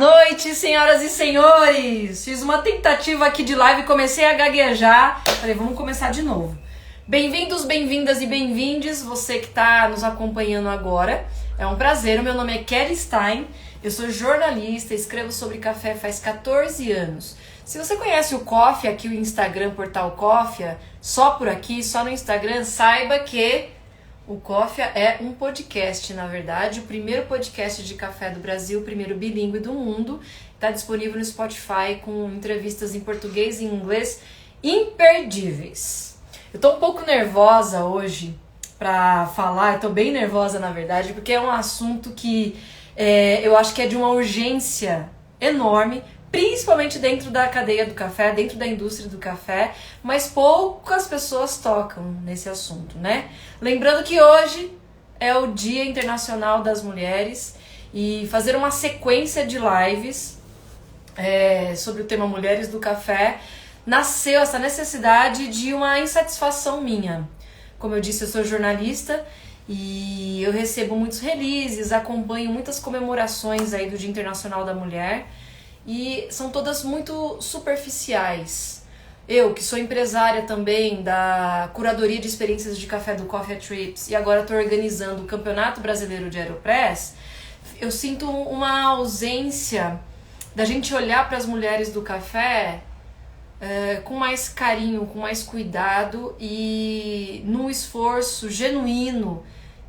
noite, senhoras e senhores! Fiz uma tentativa aqui de live, comecei a gaguejar. Falei, vamos começar de novo. Bem-vindos, bem-vindas e bem-vindes, você que está nos acompanhando agora. É um prazer, o meu nome é Kelly Stein, eu sou jornalista, escrevo sobre café faz 14 anos. Se você conhece o Coffee, aqui o Instagram, Portal Coffee, só por aqui, só no Instagram, saiba que o Coffee é um podcast, na verdade, o primeiro podcast de café do Brasil, o primeiro bilíngue do mundo. Está disponível no Spotify com entrevistas em português e em inglês imperdíveis. Eu tô um pouco nervosa hoje para falar, eu tô bem nervosa na verdade, porque é um assunto que eu acho que é de uma urgência enorme, principalmente dentro da cadeia do café, dentro da indústria do café, mas poucas pessoas tocam nesse assunto, né? Lembrando que hoje é o Dia Internacional das Mulheres e fazer uma sequência de lives sobre o tema Mulheres do Café, nasceu essa necessidade de uma insatisfação minha. Como eu disse, eu sou jornalista e eu recebo muitos releases, acompanho muitas comemorações aí do Dia Internacional da Mulher, e são todas muito superficiais. Eu, que sou empresária também da curadoria de experiências de café do Coffee Trips e agora estou organizando o Campeonato Brasileiro de Aeropress, eu sinto uma ausência da gente olhar para as mulheres do café com mais carinho, com mais cuidado e num esforço genuíno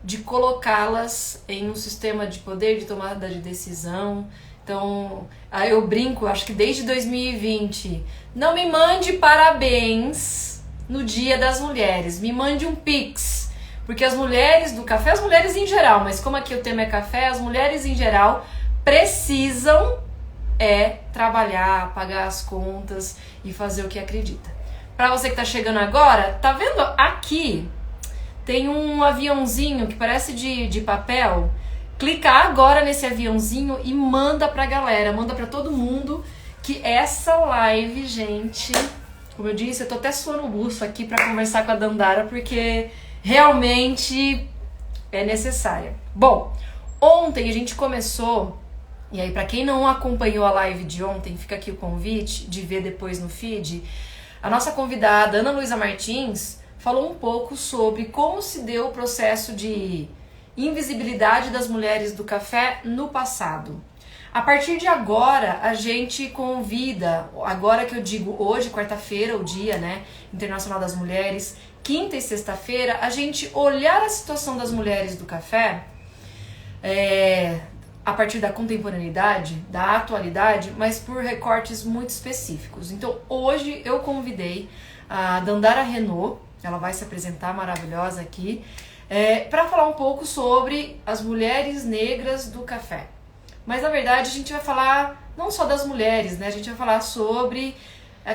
de colocá-las em um sistema de poder, de tomada de decisão. Então, aí eu brinco, acho que desde 2020, não me mande parabéns no Dia das Mulheres, me mande um pix, porque as mulheres do café, as mulheres em geral, mas como aqui o tema é café, as mulheres em geral precisam trabalhar, pagar as contas e fazer o que acredita. Para você que tá chegando agora, tá vendo aqui, tem um aviãozinho que parece de papel. Clica agora nesse aviãozinho e manda pra galera, manda pra todo mundo que essa live, gente, como eu disse, eu tô até suando o buço aqui pra conversar com a Dandara, porque realmente é necessária. Bom, ontem a gente começou, e aí pra quem não acompanhou a live de ontem, fica aqui o convite de ver depois no feed, a nossa convidada, Ana Luísa Martins, falou um pouco sobre como se deu o processo de invisibilidade das mulheres do café no passado. A partir de agora, a gente convida, agora que eu digo hoje, quarta-feira, o dia, né, Internacional das Mulheres, quinta e sexta-feira, a gente olhar a situação das mulheres do café a partir da contemporaneidade, da atualidade, mas por recortes muito específicos. Então, hoje eu convidei a Dandara Renault, ela vai se apresentar maravilhosa aqui, para falar um pouco sobre as mulheres negras do café. Mas na verdade a gente vai falar não só das mulheres, né? A gente vai falar sobre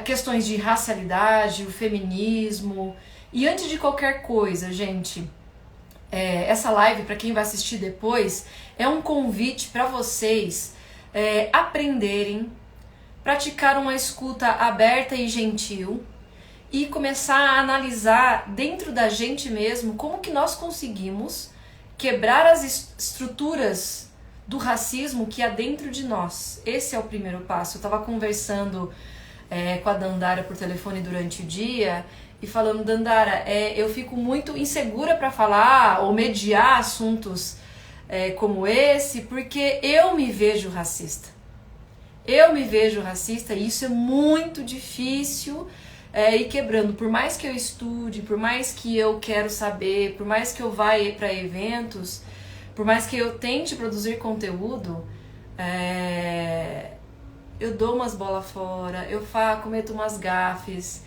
questões de racialidade, o feminismo. E antes de qualquer coisa, gente, essa live, para quem vai assistir depois, é um convite para vocês aprenderem, praticar uma escuta aberta e gentil, e começar a analisar dentro da gente mesmo como que nós conseguimos quebrar as estruturas do racismo que há dentro de nós. Esse é o primeiro passo. Eu estava conversando com a Dandara por telefone durante o dia e falando, Dandara, eu fico muito insegura para falar ou mediar assuntos como esse, porque eu me vejo racista. Eu me vejo racista e isso é muito difícil ir quebrando. Por mais que eu estude, por mais que eu quero saber, por mais que eu vá para eventos, por mais que eu tente produzir conteúdo, eu dou umas bolas fora, eu cometo umas gafes.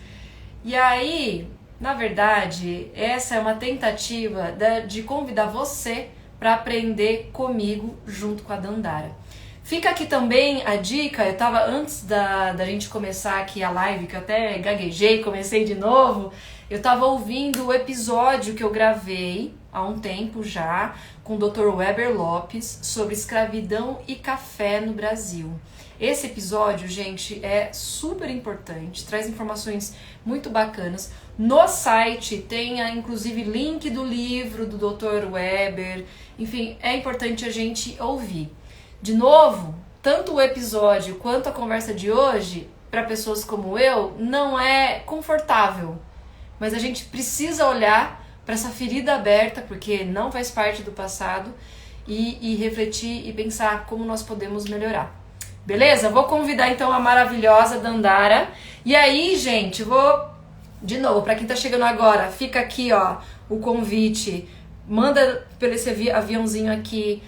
E aí, na verdade, essa é uma tentativa de convidar você para aprender comigo junto com a Dandara. Fica aqui também a dica, eu tava antes da gente começar aqui a live, que eu até gaguejei, comecei de novo, eu tava ouvindo o episódio que eu gravei há um tempo já, com o Dr. Weber Lopes, sobre escravidão e café no Brasil. Esse episódio, gente, é super importante, traz informações muito bacanas. No site tem, inclusive, link do livro do Dr. Weber, enfim, é importante a gente ouvir. De novo, tanto o episódio quanto a conversa de hoje, para pessoas como eu, não é confortável. Mas a gente precisa olhar para essa ferida aberta, porque não faz parte do passado, e refletir e pensar como nós podemos melhorar. Beleza? Vou convidar então a maravilhosa Dandara. E aí, gente, vou de novo, para quem tá chegando agora, fica aqui, ó, o convite. Manda pelo esse aviãozinho aqui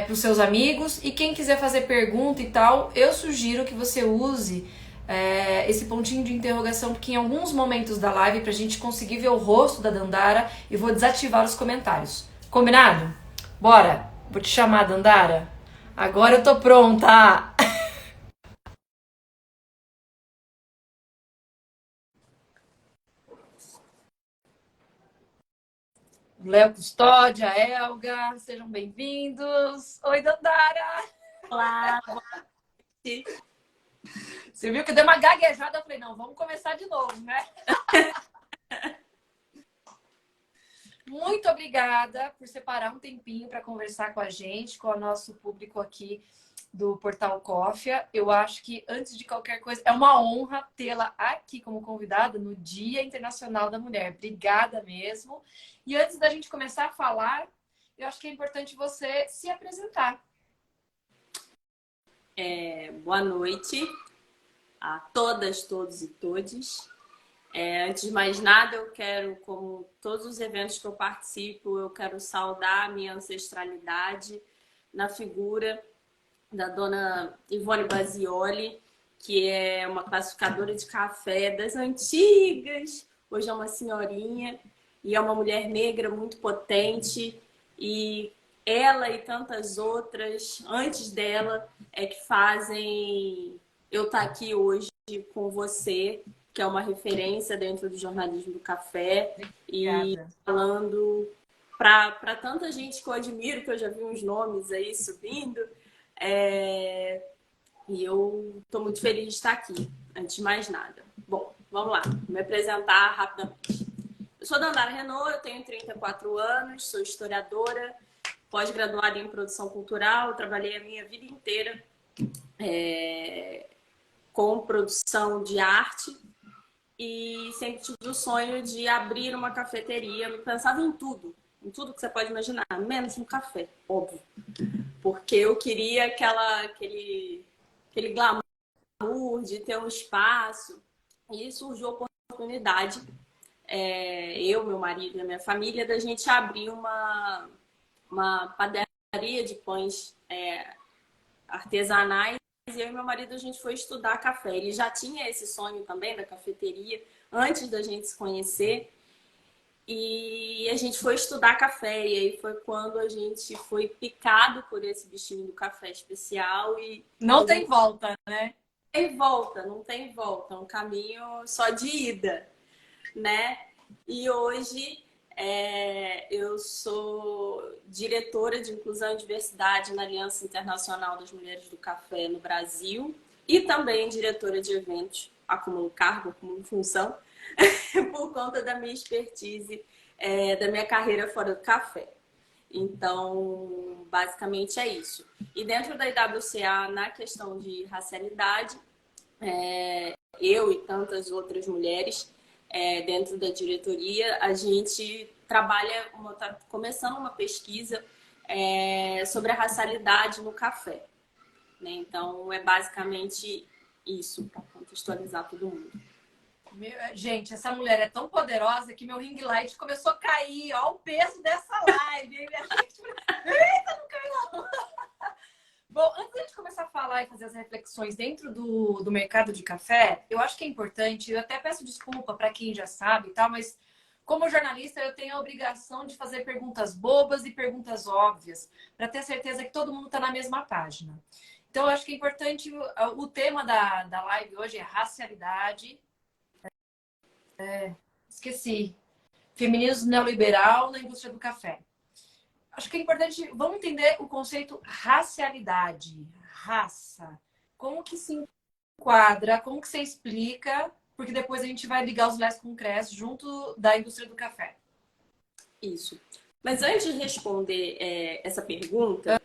pros seus amigos. E quem quiser fazer pergunta e tal, eu sugiro que você use esse pontinho de interrogação, porque em alguns momentos da live, pra gente conseguir ver o rosto da Dandara, eu vou desativar os comentários. Combinado? Bora! Vou te chamar, Dandara. Agora eu tô pronta! Léo Custódia, Elga, sejam bem-vindos. Oi, Dandara! Olá, Você viu que deu uma gaguejada? Eu falei, não, vamos começar de novo, né? Muito obrigada por separar um tempinho para conversar com a gente, com o nosso público aqui do Portal Cofia. Eu acho que, antes de qualquer coisa, é uma honra tê-la aqui como convidada no Dia Internacional da Mulher. Obrigada mesmo. E antes da gente começar a falar, eu acho que é importante você se apresentar. boa noite a todas, todos e todes. Antes de mais nada, eu quero, como todos os eventos que eu participo, eu quero saudar a minha ancestralidade na figura da dona Ivone Basioli, que é uma classificadora de café das antigas, hoje é uma senhorinha, e é uma mulher negra muito potente, e ela e tantas outras antes dela que fazem eu estar aqui hoje com você, que é uma referência dentro do jornalismo do café. Obrigada. E falando para tanta gente que eu admiro, que eu já vi uns nomes aí subindo, e eu estou muito feliz de estar aqui, antes de mais nada. Bom, vamos lá, vou me apresentar rapidamente. Eu sou Dandara Renault, eu tenho 34 anos, sou historiadora, pós-graduada em produção cultural, eu trabalhei a minha vida inteira com produção de arte e sempre tive o sonho de abrir uma cafeteria. Eu pensava em tudo que você pode imaginar, menos no café, óbvio. Porque eu queria aquele glamour de ter um espaço. E surgiu a oportunidade, eu, meu marido e a minha família, da gente abrir uma padaria de pães artesanais. E eu e meu marido, a gente foi estudar café. Ele já tinha esse sonho também da cafeteria, antes da gente se conhecer. E a gente foi estudar café. E aí foi quando a gente foi picado por esse bichinho do café especial. E não tem volta, né? Não tem volta. É um caminho só de ida, né? E hoje eu sou diretora de Inclusão e Diversidade na Aliança Internacional das Mulheres do Café no Brasil e também diretora de eventos, acumulo cargo, acumulo função, por conta da minha expertise, da minha carreira fora do café. Então, basicamente é isso. E dentro da IWCA, na questão de racialidade, eu e tantas outras mulheres dentro da diretoria, a gente trabalha, está começando uma pesquisa sobre a racialidade no café. Né? Então, é basicamente isso, para contextualizar todo mundo. Gente, essa mulher é tão poderosa que meu ring light começou a cair. Olha o peso dessa live. Eita, não caiu não. Bom, antes da gente começar a falar e fazer as reflexões dentro do mercado de café, eu acho que é importante, eu até peço desculpa para quem já sabe e tal, mas como jornalista eu tenho a obrigação de fazer perguntas bobas e perguntas óbvias, para ter certeza que todo mundo está na mesma página. Então, eu acho que é importante, o tema da live hoje é racialidade. Esqueci. Feminismo neoliberal na indústria do café. Acho que é importante, vamos entender o conceito racialidade, raça. Como que se enquadra, como que você explica, porque depois a gente vai ligar os lés com o CRES junto da indústria do café. Isso. Mas antes de responder essa pergunta,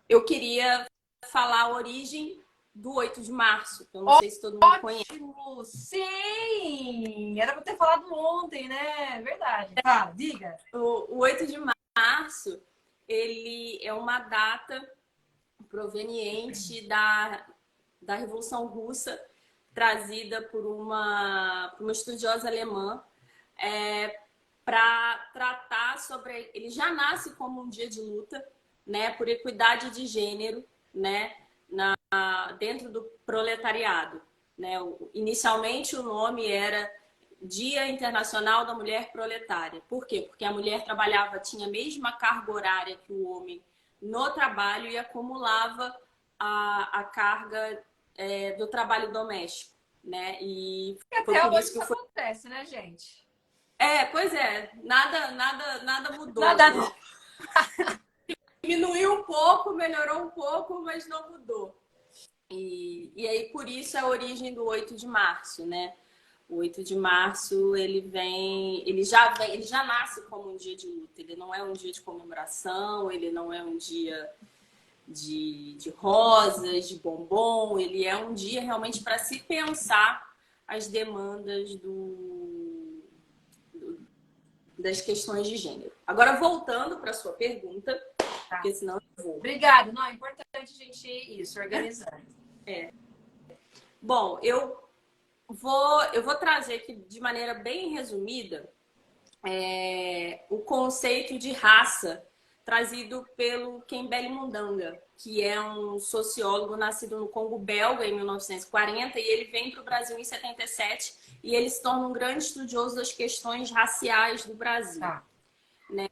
eu queria falar a origem do 8 de março, que eu não sei se todo mundo conhece. Ótimo! Sim! Era para ter falado ontem, né? Verdade. Tá, diga. O 8 de março, ele é uma data proveniente da Revolução Russa, trazida por uma estudiosa alemã, para tratar sobre... Ele já nasce como um dia de luta, né, por equidade de gênero, né, dentro do proletariado. Né? Inicialmente, o nome era Dia Internacional da Mulher Proletária. Por quê? Porque a mulher tinha a mesma carga horária que o homem no trabalho e acumulava a carga do trabalho doméstico. Né? E foi Até por hoje isso que isso foi... acontece, né, gente? Pois é, nada mudou. Nada. Né? Diminuiu um pouco, melhorou um pouco, mas não mudou. E aí, por isso, a origem do 8 de março, né? O 8 de março, ele já nasce como um dia de luta. Ele não é um dia de comemoração, ele não é um dia de rosas, de bombom. Ele é um dia realmente para se pensar as demandas das questões de gênero. Agora, voltando para a sua pergunta, porque senão eu vou. Obrigada. Não, é importante a gente ir isso, organizando. Bom, eu vou trazer aqui de maneira bem resumida o conceito de raça trazido pelo Kembele Mundanga, que é um sociólogo nascido no Congo belga em 1940 e ele vem para o Brasil em 77 e ele se torna um grande estudioso das questões raciais do Brasil. Tá. Né?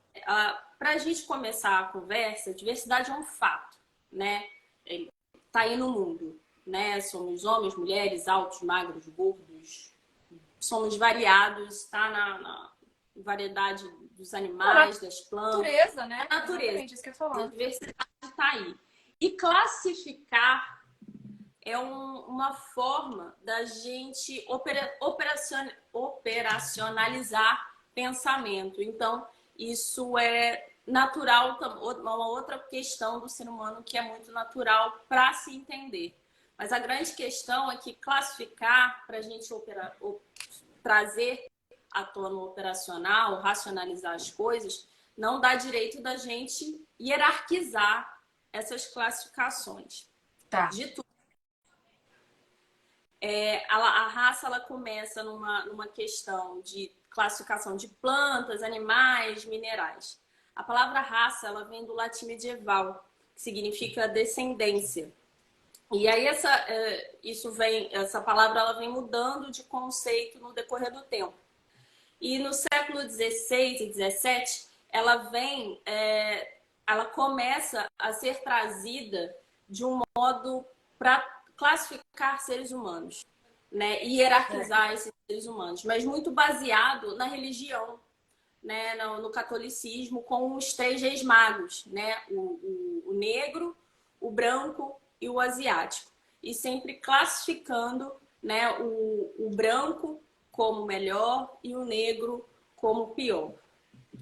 Para a gente começar a conversa, diversidade é um fato, né? Está aí no mundo, né? Somos homens, mulheres, altos, magros, gordos, somos variados, está na variedade dos animais, das plantas. Natureza, né? A natureza. Isso que eu ia falar. A diversidade está aí. E classificar é uma forma da gente operacionalizar pensamento. Então, isso é natural, uma outra questão do ser humano que é muito natural para se entender. Mas a grande questão é que classificar, para a gente trazer à tona operacional, racionalizar as coisas, não dá direito da gente hierarquizar essas classificações. Tá. De tudo. A raça ela começa numa questão de classificação de plantas, animais, minerais. A palavra raça ela vem do latim medieval, que significa descendência. E aí essa palavra ela vem mudando de conceito no decorrer do tempo. E no século XVI e XVII ela começa a ser trazida de um modo para classificar seres humanos, né? E hierarquizar esses seres humanos, mas muito baseado na religião, né? No catolicismo, com os 3 reis magos, né? O negro, o branco e o asiático. E sempre classificando, né, o branco como melhor e o negro como pior.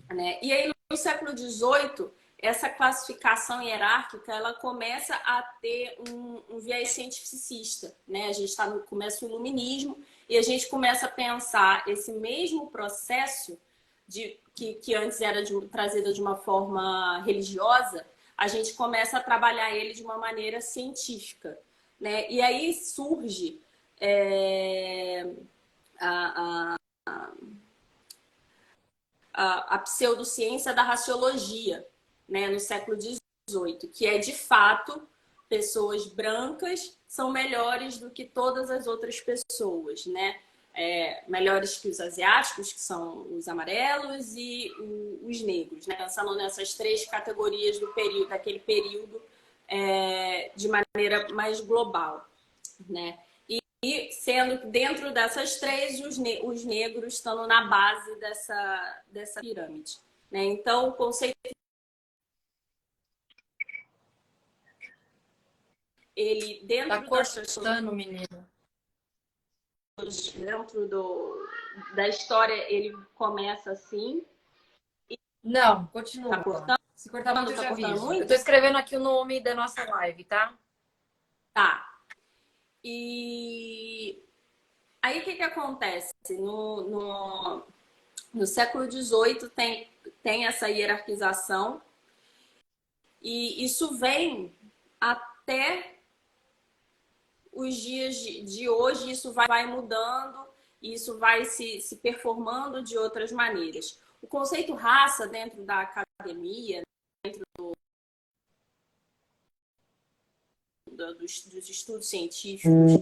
Né? E aí, no século XVIII, essa classificação hierárquica ela começa a ter um viés cientificista. Né? A gente começa o iluminismo e a gente começa a pensar esse mesmo processo que antes era trazido de uma forma religiosa, a gente começa a trabalhar ele de uma maneira científica. Né? E aí surge a pseudociência da raciologia, né, no século XVIII, que é, de fato, pessoas brancas são melhores do que todas as outras pessoas, né? Melhores que os asiáticos, que são os amarelos, e os negros, né? Pensando nessas 3 categorias daquele período de maneira mais global, né? E sendo que dentro dessas 3, os negros estão na base dessa pirâmide. Né? Então, o conceito... Ele, dentro menino. Dentro da história, ele começa assim. Não, continua. Tá cortando? Se cortar muito, eu Tá já cortando aviso. muito? Eu tô escrevendo aqui o nome da nossa live, tá? E aí o que acontece? No século XVIII tem essa hierarquização e isso vem até os dias de hoje, isso vai mudando, isso vai se performando de outras maneiras. O conceito raça dentro da academia, dos estudos científicos,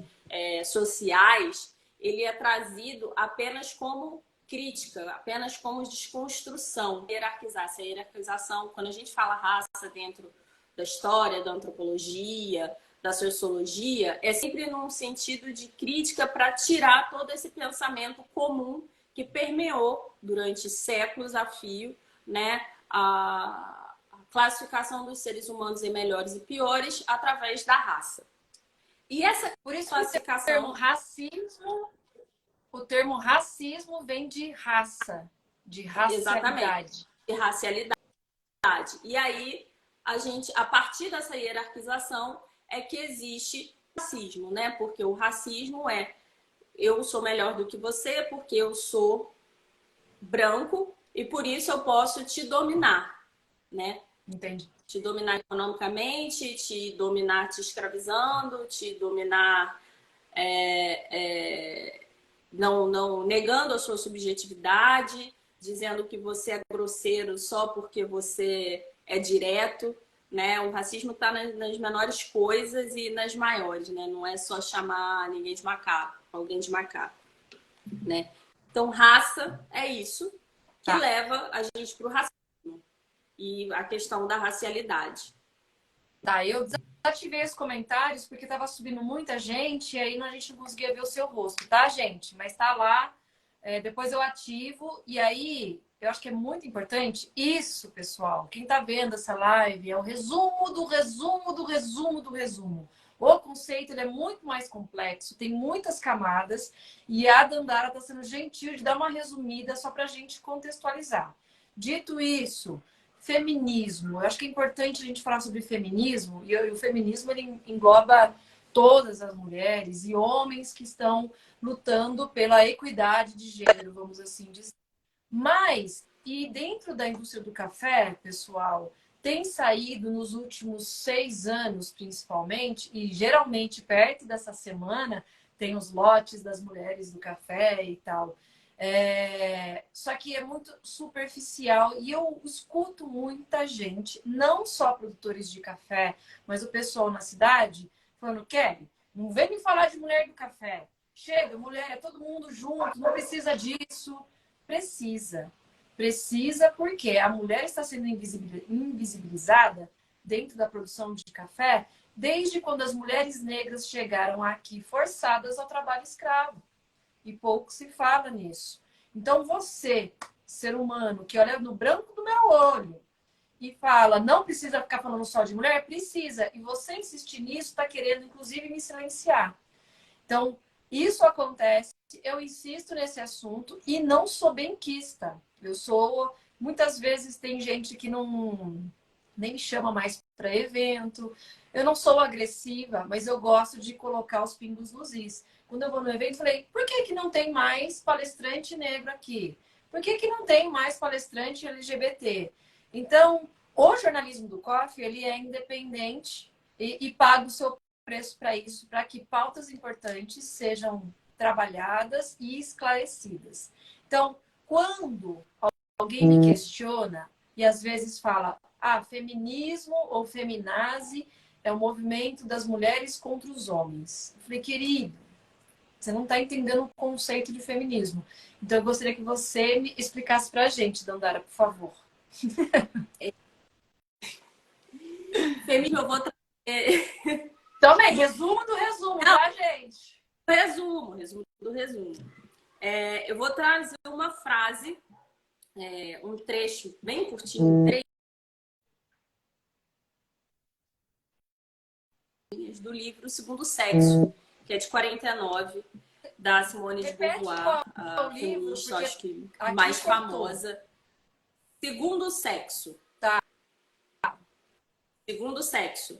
sociais, ele é trazido apenas como crítica, apenas como desconstrução. Essa hierarquização, quando a gente fala raça dentro da história, da antropologia, da sociologia, é sempre num sentido de crítica para tirar todo esse pensamento comum que permeou durante séculos a fio, né, a classificação dos seres humanos em melhores e piores através da raça. E essa Por isso classificação... o termo racismo vem de raça, de racialidade. Exatamente, de racialidade. E aí, a partir dessa hierarquização é que existe racismo, né? Porque o racismo é eu sou melhor do que você porque eu sou branco e por isso eu posso te dominar, né? Entendi. Te dominar economicamente, te dominar te escravizando, te dominar não negando a sua subjetividade, dizendo que você é grosseiro só porque você é direto, né? O racismo está nas menores coisas e nas maiores, né? Não é só chamar ninguém de macaco, alguém de macaco, né? Então, raça é isso que leva a gente para o racismo e a questão da racialidade. Tá, eu desativei os comentários porque tava subindo muita gente e aí a gente não conseguia ver o seu rosto, tá, gente? Mas tá lá, depois eu ativo e aí eu acho que é muito importante isso, pessoal. Quem tá vendo essa live é o resumo do resumo do resumo do resumo. O conceito ele é muito mais complexo, tem muitas camadas e a Dandara tá sendo gentil de dar uma resumida só pra gente contextualizar. Dito isso, feminismo. Eu acho que é importante a gente falar sobre feminismo e o feminismo ele engloba todas as mulheres e homens que estão lutando pela equidade de gênero, vamos assim dizer. Mas, e dentro da indústria do café, pessoal, tem saído nos últimos 6 anos, principalmente, e geralmente perto dessa semana, tem os lotes das mulheres do café e tal. Só que é muito superficial e eu escuto muita gente, não só produtores de café, mas o pessoal na cidade, falando, Kelly, não vem me falar de mulher do café. Chega, mulher, é todo mundo junto, não precisa disso. Precisa. Precisa porque a mulher está sendo invisibilizada dentro da produção de café desde quando as mulheres negras chegaram aqui forçadas ao trabalho escravo. E pouco se fala nisso. Então você, ser humano, que olha no branco do meu olho e fala, não precisa ficar falando só de mulher? Precisa. E você insistir nisso, está querendo, inclusive, me silenciar. Então, isso acontece, eu insisto nesse assunto e não sou benquista. Eu sou... Muitas vezes tem gente que nem me chama mais para evento. Eu não sou agressiva, mas eu gosto de colocar os pingos nos is. Quando eu vou no evento, falei, por que não tem mais palestrante negro aqui? Por que não tem mais palestrante LGBT? Então, o jornalismo do Coffee, ele é independente e paga o seu preço para isso, para que pautas importantes sejam trabalhadas e esclarecidas. Então, quando alguém me questiona e às vezes fala, feminismo ou feminazi é o movimento das mulheres contra os homens. Eu falei, querido, você não está entendendo o conceito de feminismo. Então, eu gostaria que você me explicasse para a gente, Dandara, por favor. Feminismo, eu vou trazer... Também, resumo do resumo, tá, gente? Resumo do resumo. Eu vou trazer uma frase, um trecho bem curtinho, 3 do livro Segundo Sexo, que é de 49, da Simone de Beauvoir, a feminista, acho que mais famosa. Segundo Sexo. Tá. Segundo Sexo,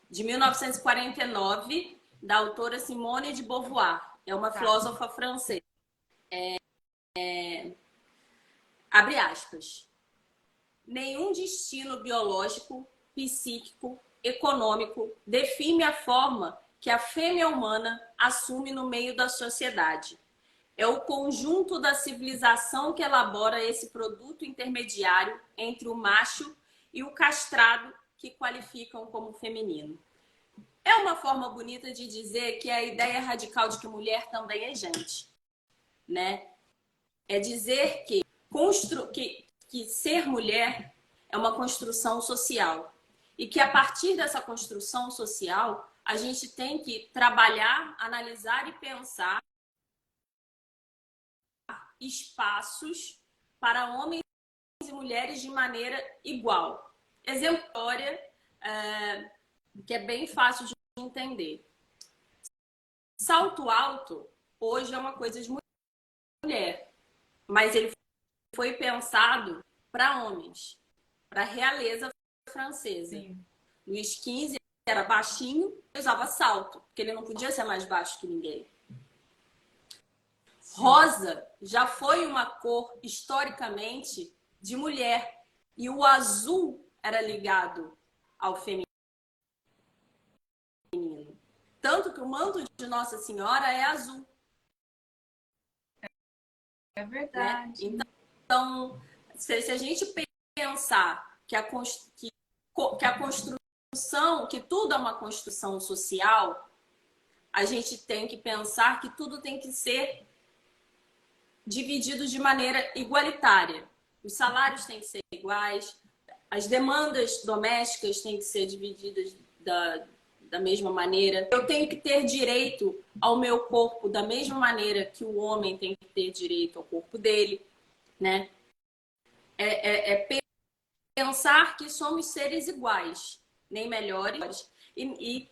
de 1949, da autora Simone de Beauvoir. É uma filósofa francesa. Abre aspas. Nenhum destino biológico, psíquico, econômico define a forma que a fêmea humana assume no meio da sociedade. É o conjunto da civilização que elabora esse produto intermediário entre o macho e o castrado que qualificam como feminino. É uma forma bonita de dizer que a ideia radical de que mulher também é gente, né? É dizer que ser mulher é uma construção social e que a partir dessa construção social a gente tem que trabalhar, analisar e pensar espaços para homens e mulheres de maneira igual. Exemplo, que é bem fácil de entender. Salto alto hoje é uma coisa de mulher, mas ele foi pensado para homens, para a realeza francesa. Sim. Luís XV era baixinho e usava salto, porque ele não podia ser mais baixo que ninguém. Sim. Rosa já foi uma cor historicamente de mulher e o azul era ligado ao feminino. Tanto que o manto de Nossa Senhora é azul. É verdade. Né? Então, se a gente pensar que a construção, que tudo é uma construção social, a gente tem que pensar que tudo tem que ser dividido de maneira igualitária. Os salários têm que ser iguais, as demandas domésticas têm que ser divididas da mesma maneira. Eu tenho que ter direito ao meu corpo da mesma maneira que o homem tem que ter direito ao corpo dele, né? Pensar que somos seres iguais, nem melhores. E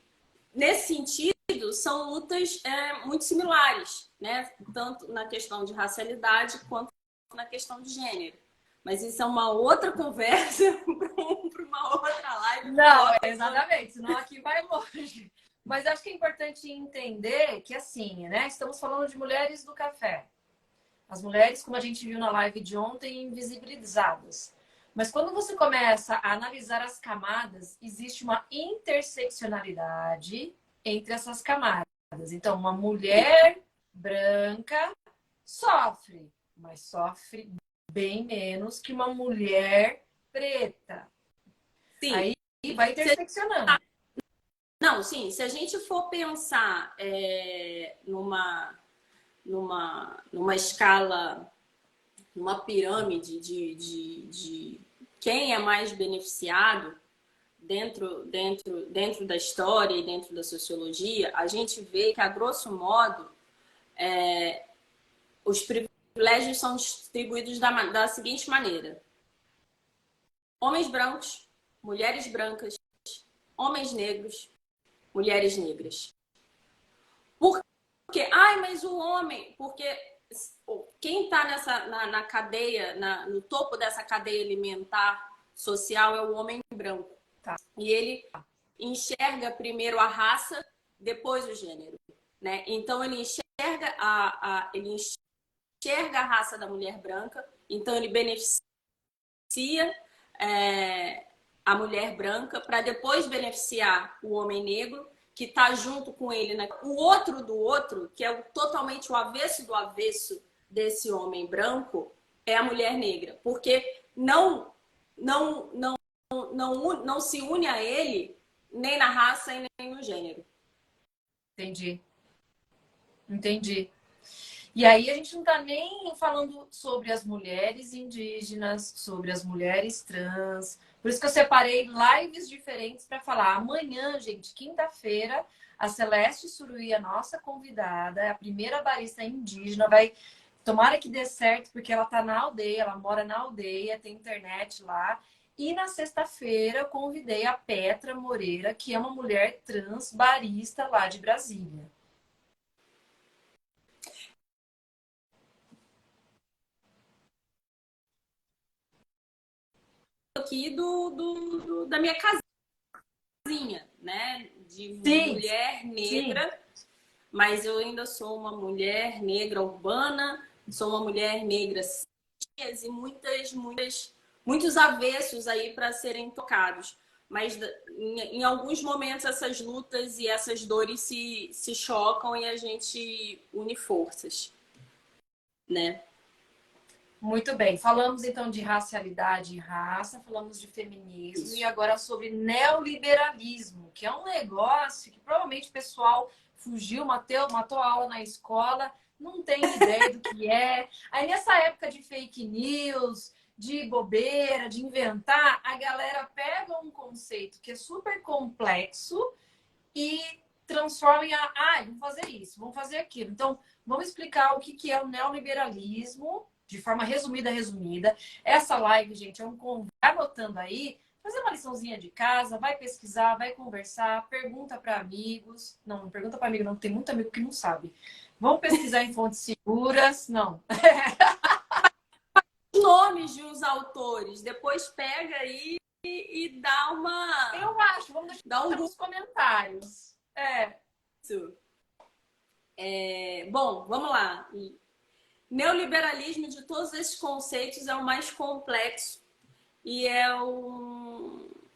nesse sentido, são lutas muito similares, né? Tanto na questão de racialidade quanto na questão de gênero. Mas isso é uma outra conversa para uma outra live. Não, exatamente, senão aqui vai longe. Mas acho que é importante entender que, assim, né? Estamos falando de mulheres do café. As mulheres, como a gente viu na live de ontem, invisibilizadas. Mas quando você começa a analisar as camadas, existe uma interseccionalidade entre essas camadas. Então, uma mulher branca sofre, mas sofre bem menos que uma mulher preta. Sim. Aí vai interseccionando. Não, sim, se a gente for pensar numa escala, numa pirâmide de quem é mais beneficiado dentro da história e dentro da sociologia, a gente vê que, a grosso modo, os privilégios são distribuídos da seguinte maneira: homens brancos, mulheres brancas, homens negros, mulheres negras. Por quê? Mas o homem... Porque quem está na cadeia, no topo dessa cadeia alimentar social é o homem branco. Tá. E ele enxerga primeiro a raça, depois o gênero, né? Então ele enxerga a raça da mulher branca, então ele beneficia a mulher branca para depois beneficiar o homem negro, que está junto com ele, né? O outro do outro, que é totalmente o avesso do avesso desse homem branco, é a mulher negra, porque não se une a ele nem na raça e nem no gênero. Entendi. E aí a gente não está nem falando sobre as mulheres indígenas, sobre as mulheres trans. Por isso que eu separei lives diferentes para falar. Amanhã, gente, quinta-feira, a Celeste Suruí, a nossa convidada, é a primeira barista indígena, vai... Tomara que dê certo, porque ela está na aldeia, ela mora na aldeia, tem internet lá. E na sexta-feira eu convidei a Petra Moreira, que é uma mulher trans barista lá de Brasília. Aqui da minha casinha, né? De Sim, mulher negra. sim. mas eu ainda sou uma mulher negra urbana, sou uma mulher negra e muitos avessos aí para serem tocados. Mas em alguns momentos essas lutas e essas dores se chocam e a gente une forças, né? Muito bem. Falamos então de racialidade e raça, falamos de feminismo Isso. e agora sobre neoliberalismo, que é um negócio que provavelmente o pessoal fugiu, matou a aula na escola, não tem ideia do que é. Aí nessa época de fake news, de bobeira, de inventar, a galera pega um conceito que é super complexo e transforma em vamos fazer isso, vamos fazer aquilo. Então, vamos explicar o que é o neoliberalismo de forma resumida. Essa live, gente, é um convite. Anotando aí, fazer uma liçãozinha de casa, vai pesquisar, vai conversar, pergunta para amigos. Não pergunta para amigo, não, tem muito amigo que não sabe. Vamos pesquisar em fontes seguras. Não. Nomes de uns autores, depois pega aí e dá uma. Eu acho, vamos deixar nos comentários. Bom, vamos lá. Neoliberalismo, de todos esses conceitos, é o mais complexo e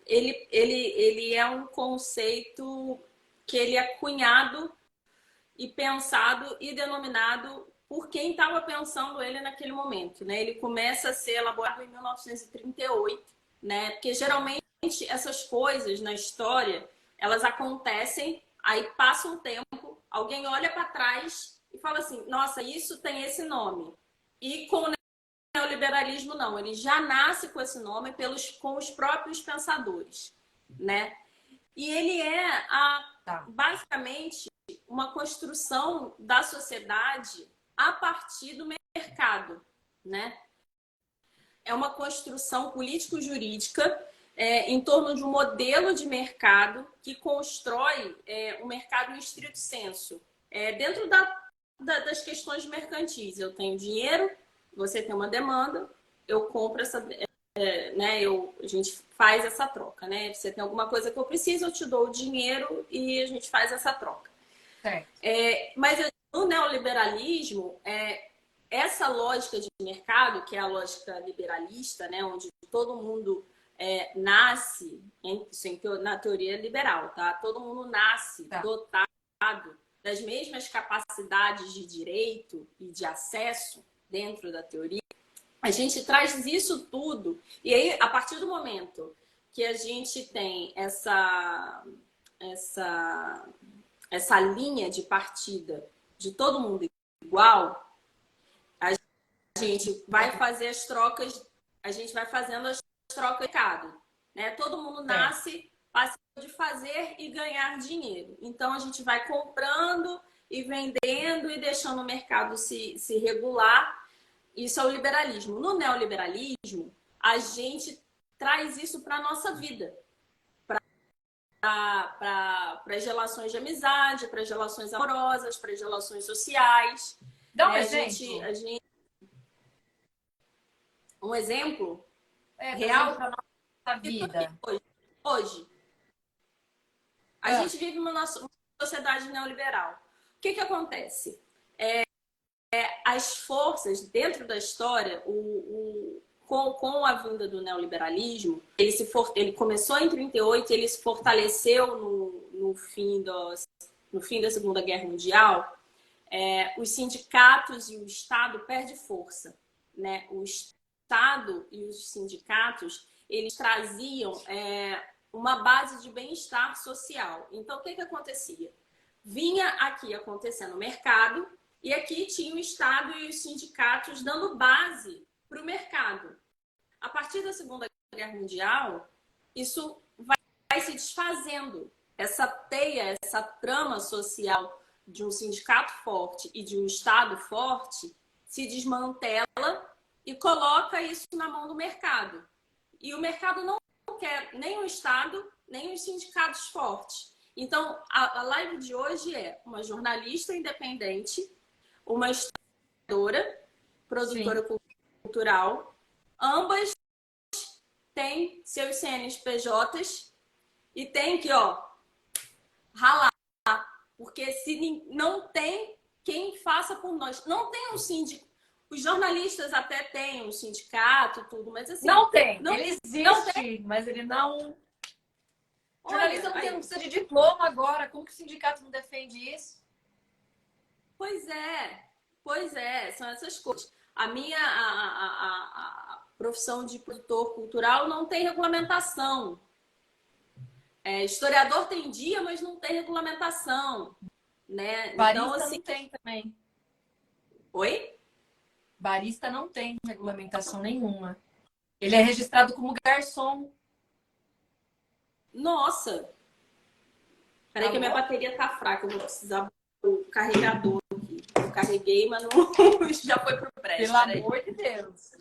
ele é um conceito que ele é cunhado e pensado e denominado por quem estava pensando ele naquele momento, né? Ele começa a ser elaborado em 1938, né? Porque geralmente essas coisas na história, elas acontecem, aí passa um tempo, alguém olha para trás e fala assim, nossa, isso tem esse nome. E com o neoliberalismo, não. Ele já nasce com esse nome com os próprios pensadores, né? E ele é, basicamente, uma construção da sociedade a partir do mercado, né? É uma construção político-jurídica em torno de um modelo de mercado que constrói um mercado em estrito senso. Dentro das questões mercantis, eu tenho dinheiro, você tem uma demanda, eu compro essa, né? A gente faz essa troca, né? Você tem alguma coisa que eu preciso, eu te dou o dinheiro e a gente faz essa troca. Mas no neoliberalismo, essa lógica de mercado, que é a lógica liberalista, né? Onde todo mundo nasce, na teoria liberal, tá? Todo mundo nasce dotado das mesmas capacidades de direito e de acesso dentro da teoria, a gente traz isso tudo. E aí, a partir do momento que a gente tem essa linha de partida de todo mundo igual, a gente vai fazer as trocas, a gente vai fazendo as trocas de mercado, né? Todo mundo nasce de fazer e ganhar dinheiro. Então, a gente vai comprando e vendendo e deixando o mercado se regular. Isso é o liberalismo. No neoliberalismo, a gente traz isso para a nossa vida. Para as relações de amizade, para as relações amorosas, para as relações sociais. Dá um exemplo. Um exemplo real para nossa vida. Hoje. A gente vive uma sociedade neoliberal. O que acontece? As forças dentro da história, com a vinda do neoliberalismo, ele começou em 38, ele se fortaleceu no fim da Segunda Guerra Mundial. Os sindicatos e o Estado perdem força, né? O Estado e os sindicatos, eles traziam uma base de bem-estar social. Então, o que acontecia? Vinha aqui acontecendo o mercado e aqui tinha o Estado e os sindicatos dando base para o mercado. A partir da Segunda Guerra Mundial, isso vai se desfazendo. Essa teia, essa trama social de um sindicato forte e de um Estado forte se desmantela e coloca isso na mão do mercado. E o mercado não quer nem o Estado, nem os sindicatos fortes. Então, a live de hoje é uma jornalista independente, uma historiadora, produtora cultural. Ambas têm seus CNPJs e tem que, ralar Porque se não tem quem faça por nós. Não tem um sindicato. Os jornalistas até têm um sindicato, tudo, mas assim... Não tem. Não, Ele existe, não tem. mas ele não... O jornalista Olha, não precisa de diploma agora. Como que o sindicato não defende isso? pois é, são essas coisas. A minha a profissão de produtor cultural não tem regulamentação. Historiador tem dia, mas não tem regulamentação, né? Então, Barista assim... não tem também. Oi? Barista não tem regulamentação nenhuma. Ele é registrado como garçom. Nossa! Peraí que a minha bateria tá fraca, eu vou precisar do carregador aqui. Eu carreguei, mas não já foi pro pré. Pelo amor de Deus.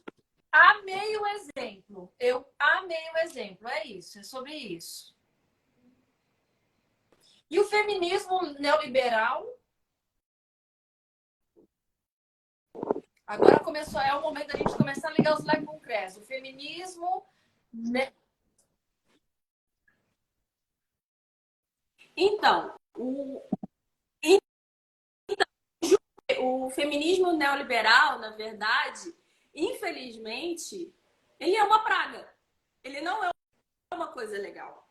Amei o exemplo. Eu amei o exemplo. É isso, é sobre isso. E o feminismo neoliberal? Agora começou, é o momento da gente começar a ligar os legos com o CRES. O feminismo... Então, o feminismo neoliberal, na verdade, infelizmente, ele é uma praga. Ele não é uma coisa legal,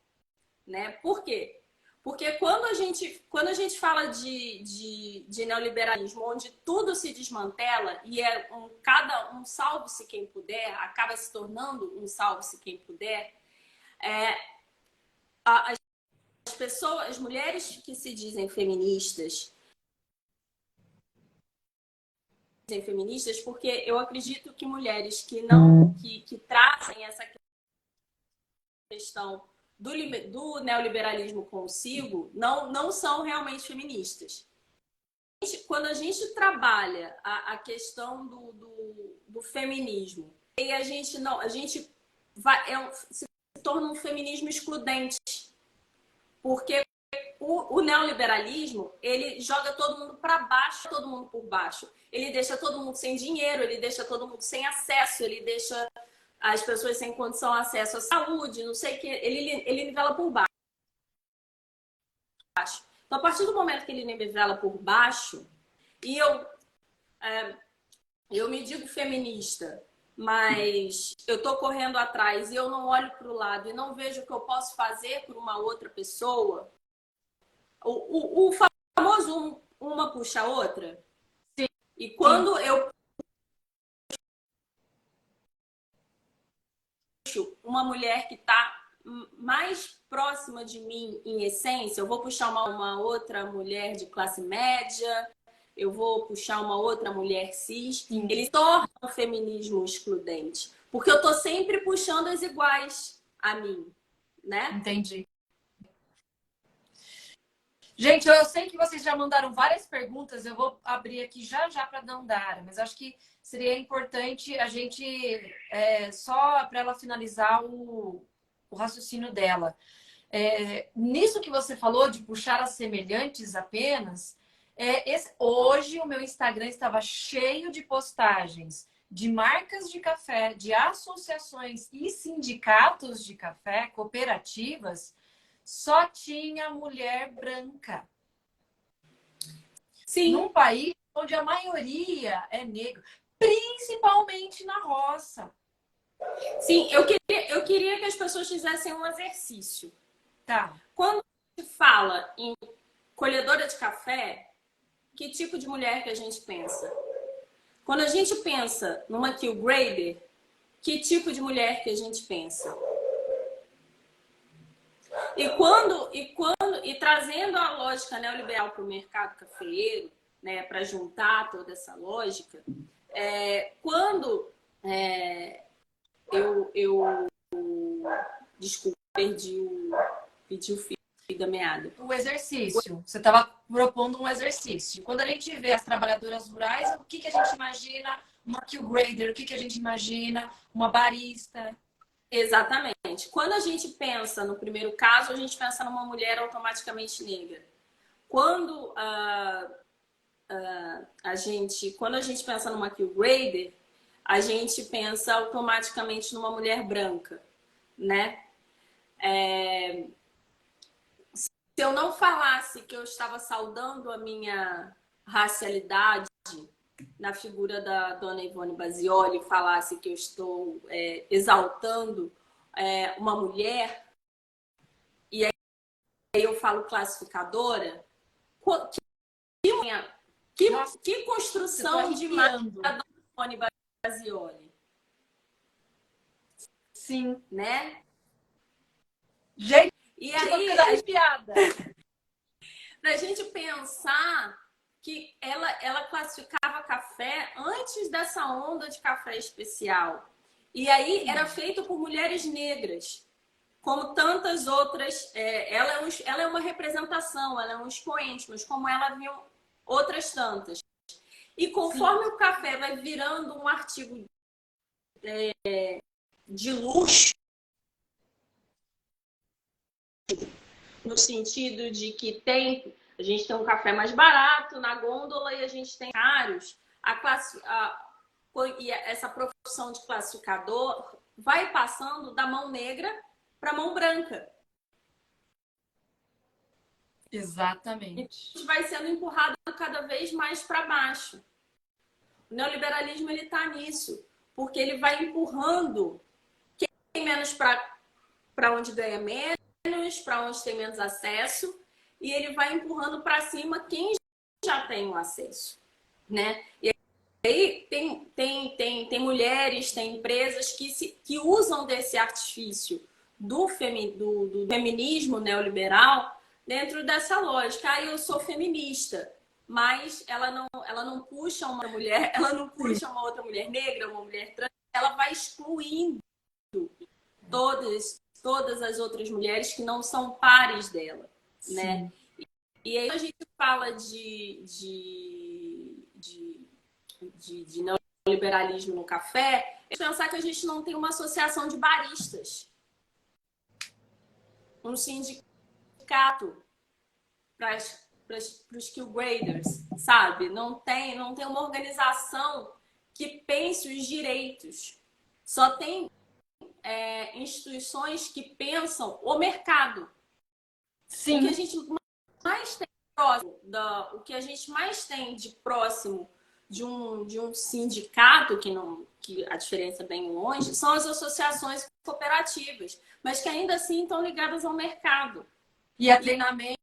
né? Por quê? Porque quando a gente fala de neoliberalismo, onde tudo se desmantela e cada um salve-se quem puder, acaba se tornando um salve-se quem puder, as pessoas, as mulheres que se dizem feministas, porque eu acredito que mulheres que não que trazem essa questão do neoliberalismo consigo não são realmente feministas. Quando a gente trabalha a questão do feminismo e a gente se torna um feminismo excludente, porque o neoliberalismo, ele joga todo mundo para baixo, todo mundo por baixo. Ele deixa todo mundo sem dinheiro, ele deixa todo mundo sem acesso, ele deixa as pessoas sem condição de acesso à saúde, não sei o que. Ele nivela por baixo. Então, a partir do momento que ele nivela por baixo, e eu me digo feminista, mas eu tô correndo atrás e eu não olho para o lado e não vejo o que eu posso fazer por uma outra pessoa, o famoso uma puxa a outra. Sim. E quando eu puxo uma mulher que está mais próxima de mim em essência, eu vou puxar uma outra mulher de classe média, eu vou puxar uma outra mulher cis, Sim. ele torna o feminismo excludente. Porque eu tô sempre puxando as iguais a mim, né? Entendi. Gente, eu sei que vocês já mandaram várias perguntas, eu vou abrir aqui já para Dandara, mas acho que seria importante a gente, só para ela finalizar o raciocínio dela. Nisso que você falou de puxar as semelhantes apenas, hoje o meu Instagram estava cheio de postagens de marcas de café, de associações e sindicatos de café, cooperativas, só tinha mulher branca. Sim. Num país onde a maioria é negra, principalmente na roça. Sim, eu queria que as pessoas fizessem um exercício. Tá. Quando a gente fala em colhedora de café, que tipo de mulher que a gente pensa? Quando a gente pensa numa kill grader, que tipo de mulher que a gente pensa? E trazendo a lógica neoliberal para o mercado cafeeiro, né, para juntar toda essa lógica, desculpa, perdi o fio da meada. O exercício. Você estava propondo um exercício. Quando a gente vê as trabalhadoras rurais, o que a gente imagina? Uma kill grader, o que a gente imagina? Uma barista. Exatamente. Quando a gente pensa no primeiro caso, a gente pensa numa mulher automaticamente negra. Quando quando a gente pensa numa kill grader, a gente pensa automaticamente numa mulher branca, né? eu não falasse que eu estava saudando a minha racialidade na figura da dona Ivone Basioli, falasse que eu estou exaltando uma mulher, e aí eu falo classificadora, que construção de imagem da dona Ivone Basioli. Sim. Né? Gente, e aí, piada. Pra gente pensar que ela classificava café antes dessa onda de café especial. E aí era feito por mulheres negras, como tantas outras. Ela é uma representação, ela é um expoente, mas como ela viu outras tantas. E conforme o café vai virando um artigo de luxo, no sentido de que a gente tem um café mais barato na gôndola e a gente tem caros, e essa profissão de classificador vai passando da mão negra para a mão branca. Exatamente. E vai sendo empurrado cada vez mais para baixo. O neoliberalismo ele está nisso, porque ele vai empurrando quem tem menos para onde ganha menos, para onde tem menos acesso, e ele vai empurrando para cima quem já tem o acesso, né? E aí tem mulheres, tem empresas que usam desse artifício do feminismo neoliberal dentro dessa lógica. Ah, eu sou feminista, mas ela não puxa uma mulher, ela não puxa uma outra mulher negra, uma mulher trans, ela vai excluindo todas as outras mulheres que não são pares dela, né? E aí a gente fala de neoliberalismo no café, é pensar que a gente não tem uma associação de baristas, um sindicato para os skill graders, sabe? Não tem uma organização que pense os direitos. Só tem instituições que pensam o mercado. Sim. O que a gente mais tem próximo, o que a gente mais tem de próximo de um sindicato, que a diferença é bem longe, são as associações cooperativas, mas que ainda assim estão ligadas ao mercado. E a treinamento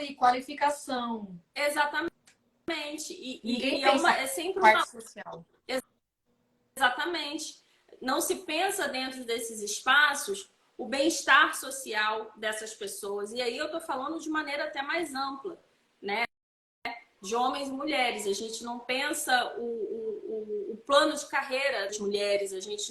e qualificação. Exatamente. Ninguém pensa é sempre parte social. Exatamente. Não se pensa dentro desses espaços o bem-estar social dessas pessoas. E aí eu estou falando de maneira até mais ampla, né? De homens e mulheres. A gente não pensa o plano de carreira das mulheres, a gente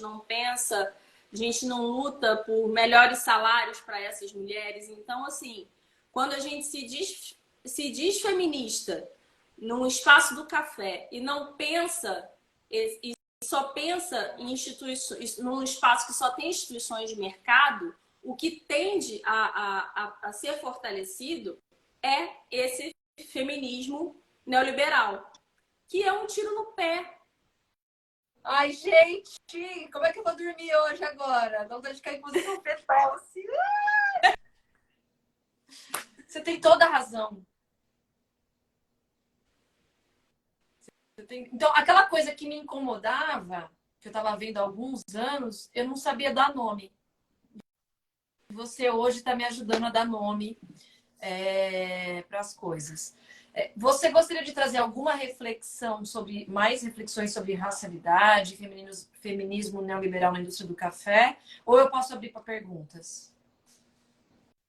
não luta por melhores salários para essas mulheres. Então, assim, quando a gente se diz feminista num espaço do café e não pensa, e só pensa em instituições, num espaço que só tem instituições de mercado, o que tende a ser fortalecido é esse feminismo neoliberal, que é um tiro no pé. Ai, gente, como é que eu vou dormir hoje agora? Dá vontade de cair em posição fetal, assim. Você tem toda a razão. Então, aquela coisa que me incomodava, que eu estava vendo há alguns anos, eu não sabia dar nome. Você hoje está me ajudando a dar nome para as coisas. Você gostaria de trazer alguma reflexão mais reflexões sobre racialidade, feminismo neoliberal na indústria do café? Ou eu posso abrir para perguntas?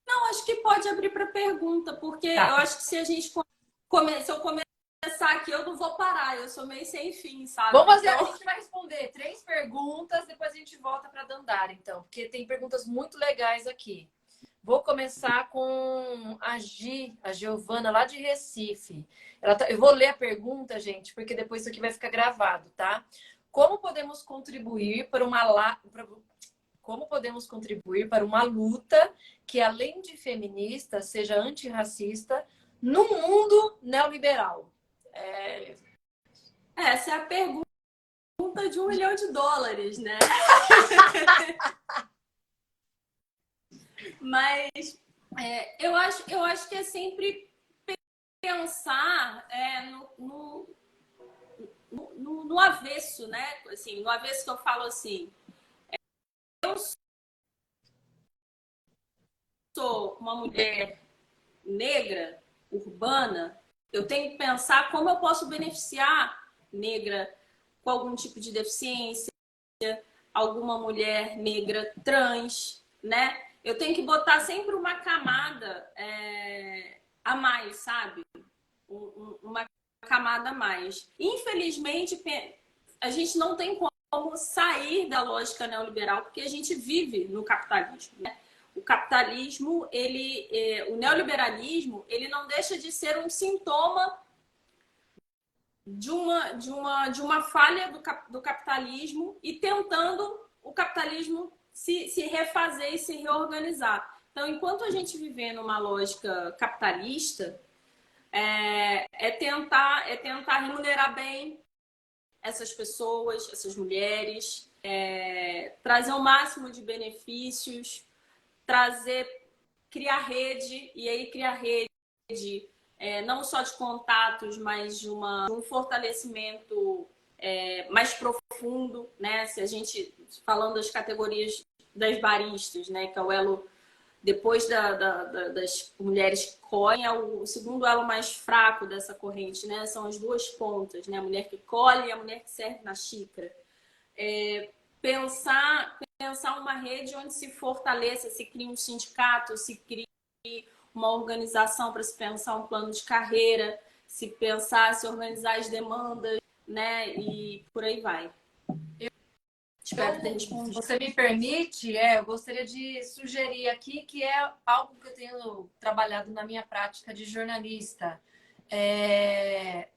Não, acho que pode abrir para pergunta, porque eu acho que se a gente se eu começar aqui, eu não vou parar, eu sou meio sem fim, sabe? Vamos fazer, a gente vai responder 3 perguntas, depois a gente volta para Dandara, então, porque tem perguntas muito legais aqui. Vou começar com a Giovana, lá de Recife. Eu vou ler a pergunta, gente, porque depois isso aqui vai ficar gravado, tá? Como podemos contribuir para uma luta que, além de feminista, seja antirracista no mundo neoliberal? Essa é a pergunta de $1 milhão, né? Mas Eu acho que é sempre pensar no avesso, né? Assim, no avesso que eu falo assim, eu sou uma mulher negra, urbana, eu tenho que pensar como eu posso beneficiar negra com algum tipo de deficiência, alguma mulher negra trans, né? Eu tenho que botar sempre uma camada a mais, sabe? Uma camada a mais. Infelizmente, a gente não tem como sair da lógica neoliberal porque a gente vive no capitalismo, né? O capitalismo, o neoliberalismo, ele não deixa de ser um sintoma de uma falha do capitalismo e tentando o capitalismo se refazer e se reorganizar. Então, enquanto a gente viver numa lógica capitalista, é tentar remunerar bem essas pessoas, essas mulheres, trazer o máximo de benefícios, trazer, criar rede, e aí criar rede não só de contatos, mas de um fortalecimento mais profundo, né? Se a gente, falando das categorias das baristas, né? Que é o elo, depois das mulheres que colhem, é o segundo elo mais fraco dessa corrente, né? São as duas pontas, né? A mulher que colhe e a mulher que serve na xícara. Pensar uma rede onde se fortaleça, se crie um sindicato, se crie uma organização para se pensar um plano de carreira, se organizar as demandas, né? E por aí vai. Espero ter respondido. Você me permite, eu gostaria de sugerir aqui que é algo que eu tenho trabalhado na minha prática de jornalista.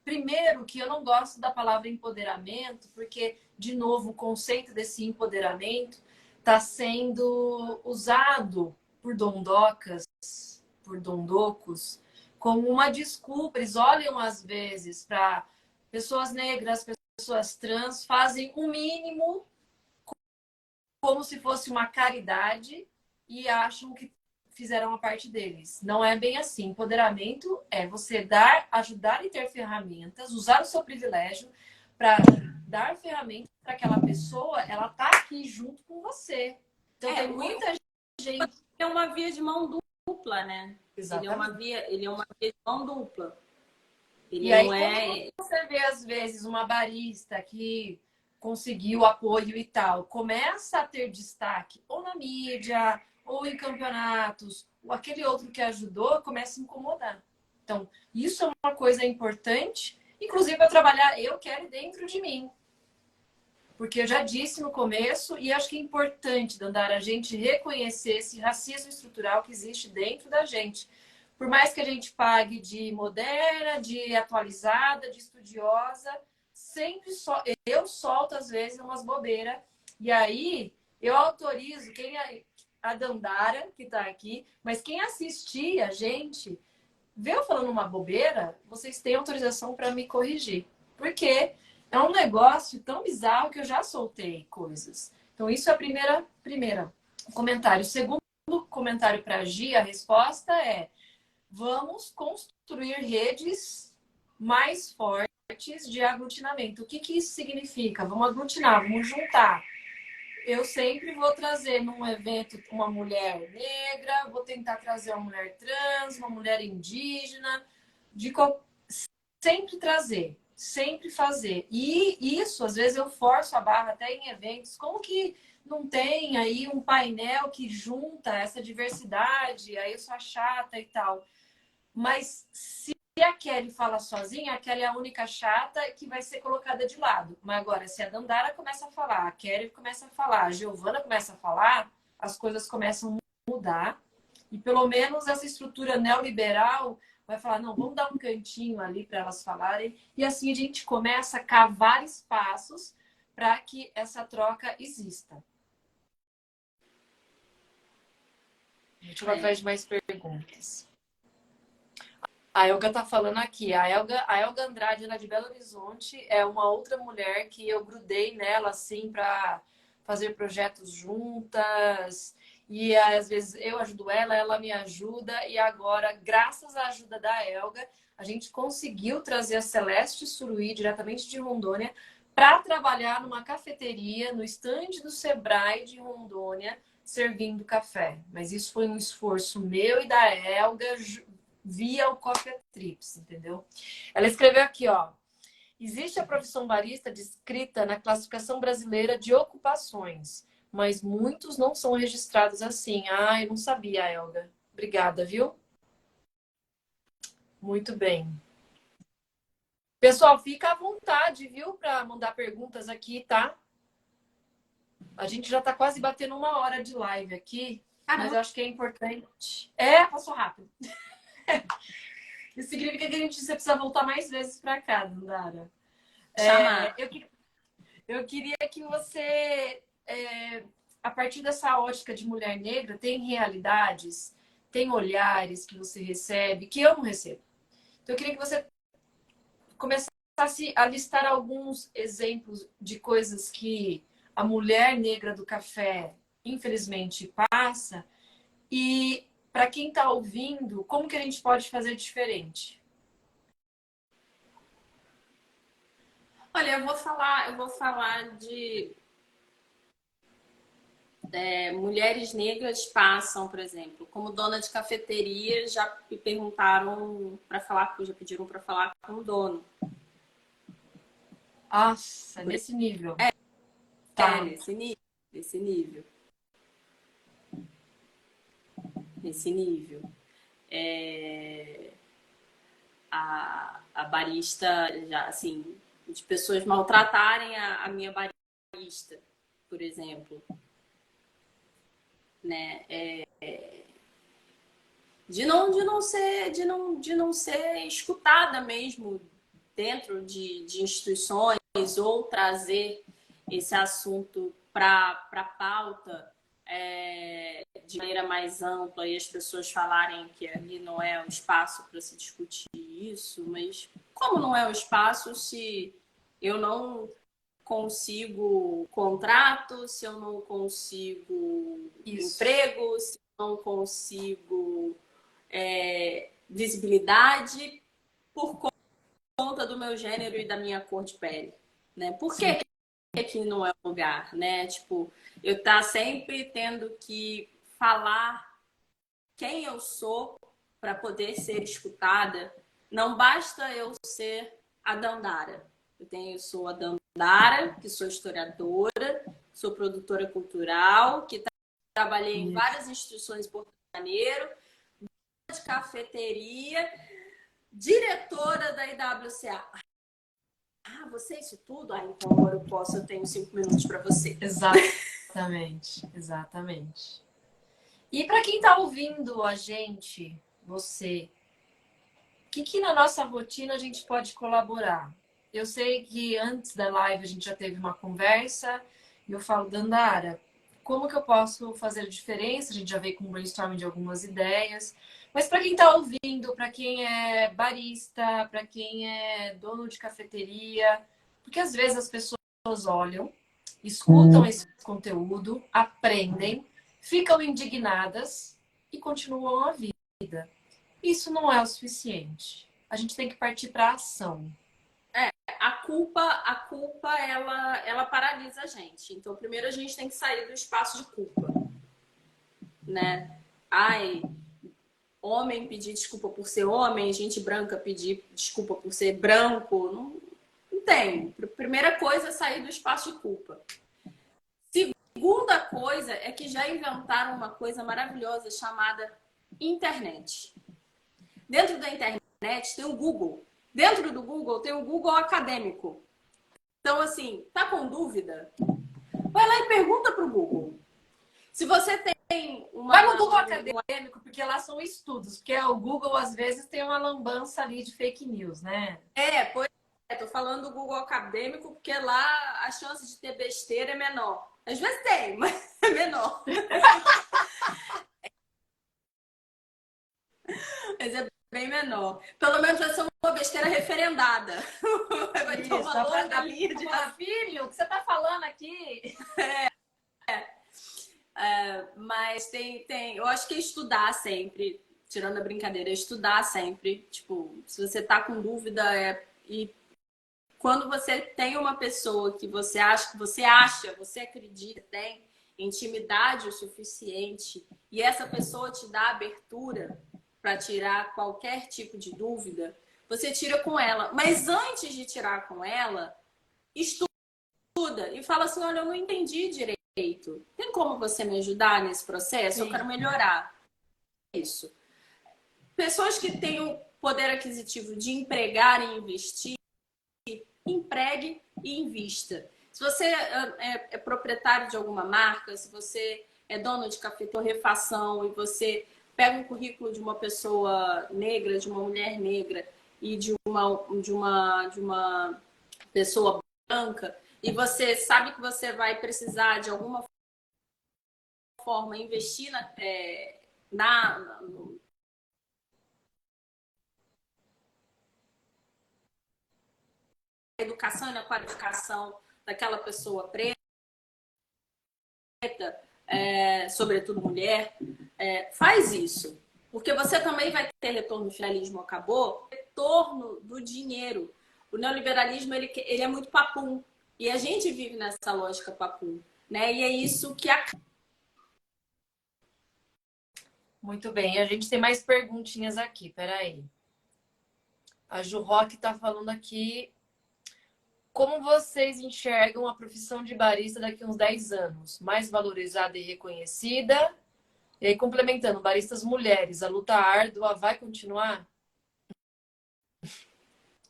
Primeiro, que eu não gosto da palavra empoderamento, porque, de novo, o conceito desse empoderamento está sendo usado por dondocas, por dondocos, como uma desculpa. Eles olham, às vezes, para pessoas negras, pessoas trans, fazem o mínimo como se fosse uma caridade e acham que fizeram a parte deles. Não é bem assim. Empoderamento é você ajudar e ter ferramentas, usar o seu privilégio para dar ferramentas para aquela pessoa, ela tá aqui junto com você. Então tem muita gente. É uma via de mão dupla, né? Exatamente. Ele é uma via de mão dupla. Ele E aí, não é. quando você vê, às vezes, uma barista que conseguiu apoio e tal, começa a ter destaque ou na mídia, ou em campeonatos, ou aquele outro que ajudou, começa a incomodar. Então, isso é uma coisa importante. Inclusive, eu quero dentro de mim. Porque eu já disse no começo, e acho que é importante, Dandara, a gente reconhecer esse racismo estrutural que existe dentro da gente. Por mais que a gente pague de moderna, de atualizada, de estudiosa, eu solto às vezes umas bobeiras. E aí eu autorizo a Dandara, que está aqui, mas quem assistir a gente, vê eu falando uma bobeira, vocês têm autorização para me corrigir. Porque é um negócio tão bizarro que eu já soltei coisas. Então, isso é a primeira comentário. O segundo comentário para a Gi, a resposta é: vamos construir redes mais fortes de aglutinamento. O que isso significa? Vamos aglutinar, vamos juntar. Eu sempre vou trazer num evento uma mulher negra, vou tentar trazer uma mulher trans, uma mulher indígena, sempre trazer, sempre fazer. E isso, às vezes, eu forço a barra até em eventos. Como que não tem aí um painel que junta essa diversidade? Aí eu sou a chata e tal. Mas se a Kelly fala sozinha, a Kelly é a única chata que vai ser colocada de lado. Mas agora, se a Dandara começa a falar, a Kelly começa a falar, a Giovana começa a falar, as coisas começam a mudar. E pelo menos essa estrutura neoliberal vai falar, não, vamos dar um cantinho ali para elas falarem. E assim a gente começa a cavar espaços para que essa troca exista. A gente vai atrás de mais perguntas. A Elga tá falando aqui. A Elga Andrade, ela é de Belo Horizonte, é uma outra mulher que eu grudei nela, assim, para fazer projetos juntas. E às vezes eu ajudo ela, ela me ajuda. E agora, graças à ajuda da Elga, a gente conseguiu trazer a Celeste Suruí diretamente de Rondônia para trabalhar numa cafeteria no estande do Sebrae de Rondônia, servindo café. Mas isso foi um esforço meu e da Elga via o Coffee Trips, entendeu? Ela escreveu aqui, ó. Existe a profissão barista descrita na classificação brasileira de ocupações, mas muitos não são registrados assim. Ah, eu não sabia, Elga. Obrigada, viu? Muito bem. Pessoal, fica à vontade, viu, para mandar perguntas aqui, tá? A gente já tá quase batendo 1 hora de live aqui, mas eu acho que é importante. É, passou rápido. Isso significa que você precisa voltar mais vezes para cá, Dandara. Eu queria que você, a partir dessa ótica de mulher negra, tem realidades, tem olhares que você recebe, que eu não recebo. Então, eu queria que você começasse a listar alguns exemplos de coisas que a mulher negra do café, infelizmente, passa. E, para quem está ouvindo, como que a gente pode fazer diferente? Olha, eu vou falar de mulheres negras passam, por exemplo, como dona de cafeteria, já me perguntaram para falar, já pediram para falar com o dono. Nossa, nesse nível. Tá. Nesse nível. Nesse nível. A barista, já, assim, de pessoas maltratarem a minha barista, por exemplo. Né? De não ser escutada mesmo dentro de instituições ou trazer esse assunto para a pauta de maneira mais ampla e as pessoas falarem que ali não é o espaço para se discutir isso, mas como não é o espaço se eu não consigo contrato, se eu não consigo emprego, se eu não consigo visibilidade por conta do meu gênero e da minha cor de pele, né? Por que aqui não é o lugar, né? Tipo, eu tá sempre tendo que falar quem eu sou para poder ser escutada. Não basta eu ser a Dandara. Eu sou a Dandara, que sou historiadora, sou produtora cultural, que trabalhei em várias instituições em Porto de Janeiro, de cafeteria, diretora da IWCA. Ah, você é isso tudo? Ah, então agora eu tenho 5 minutos para você. Exatamente, exatamente. E para quem está ouvindo a gente, você, o que na nossa rotina a gente pode colaborar? Eu sei que antes da live a gente já teve uma conversa e eu falo, Dandara, como que eu posso fazer diferença? A gente já veio com um brainstorming de algumas ideias. Mas para quem está ouvindo, para quem é barista, para quem é dono de cafeteria, porque às vezes as pessoas olham, escutam esse conteúdo, aprendem, ficam indignadas e continuam a vida. Isso não é o suficiente. A gente tem que partir para a ação. A culpa ela paralisa a gente. Então, primeiro a gente tem que sair do espaço de culpa, né? Ai, homem pedir desculpa por ser homem, gente branca pedir desculpa por ser branco, não tem. Primeira coisa é sair do espaço de culpa. Segunda coisa é que já inventaram uma coisa maravilhosa chamada internet. Dentro da internet tem o Google. Dentro do Google tem o Google acadêmico. Então, assim, tá com dúvida? Vai lá e pergunta pro Google. Se você tem uma... Vai no Google acadêmico, porque lá são estudos. Porque o Google, às vezes, tem uma lambança ali de fake news, né? Pois é. Tô falando do Google acadêmico, porque lá a chance de ter besteira é menor. Às vezes tem, mas é menor. Mas é bem menor. Pelo menos vai ser uma besteira referendada. Vai ter uma longa linha de filho, o que você tá falando aqui? Mas eu acho que é estudar sempre, tirando a brincadeira, é estudar sempre. Tipo, se você tá com dúvida, e quando você tem uma pessoa que você acredita, tem intimidade o suficiente, e essa pessoa te dá abertura para tirar qualquer tipo de dúvida, você tira com ela. Mas antes de tirar com ela, estuda e fala assim: olha, eu não entendi direito. Tem como você me ajudar nesse processo? Eu quero Sim. melhorar isso. Pessoas que têm o poder aquisitivo de empregar e investir, empregue e invista. Se você é proprietário de alguma marca, se você é dono de café torrefação e você pega um currículo de uma pessoa negra, de uma mulher negra e de uma pessoa branca, e você sabe que você vai precisar de alguma forma investir na educação e na qualificação daquela pessoa preta, sobretudo mulher, faz isso. Porque você também vai ter retorno. O finalismo acabou, retorno do dinheiro. O neoliberalismo ele é muito papum. E a gente vive nessa lógica papum. Né? E é isso que Muito bem. A gente tem mais perguntinhas aqui. Peraí. A Ju Roque tá falando aqui. Como vocês enxergam a profissão de barista daqui a uns 10 anos? Mais valorizada e reconhecida? E aí, complementando, baristas mulheres, a luta árdua vai continuar?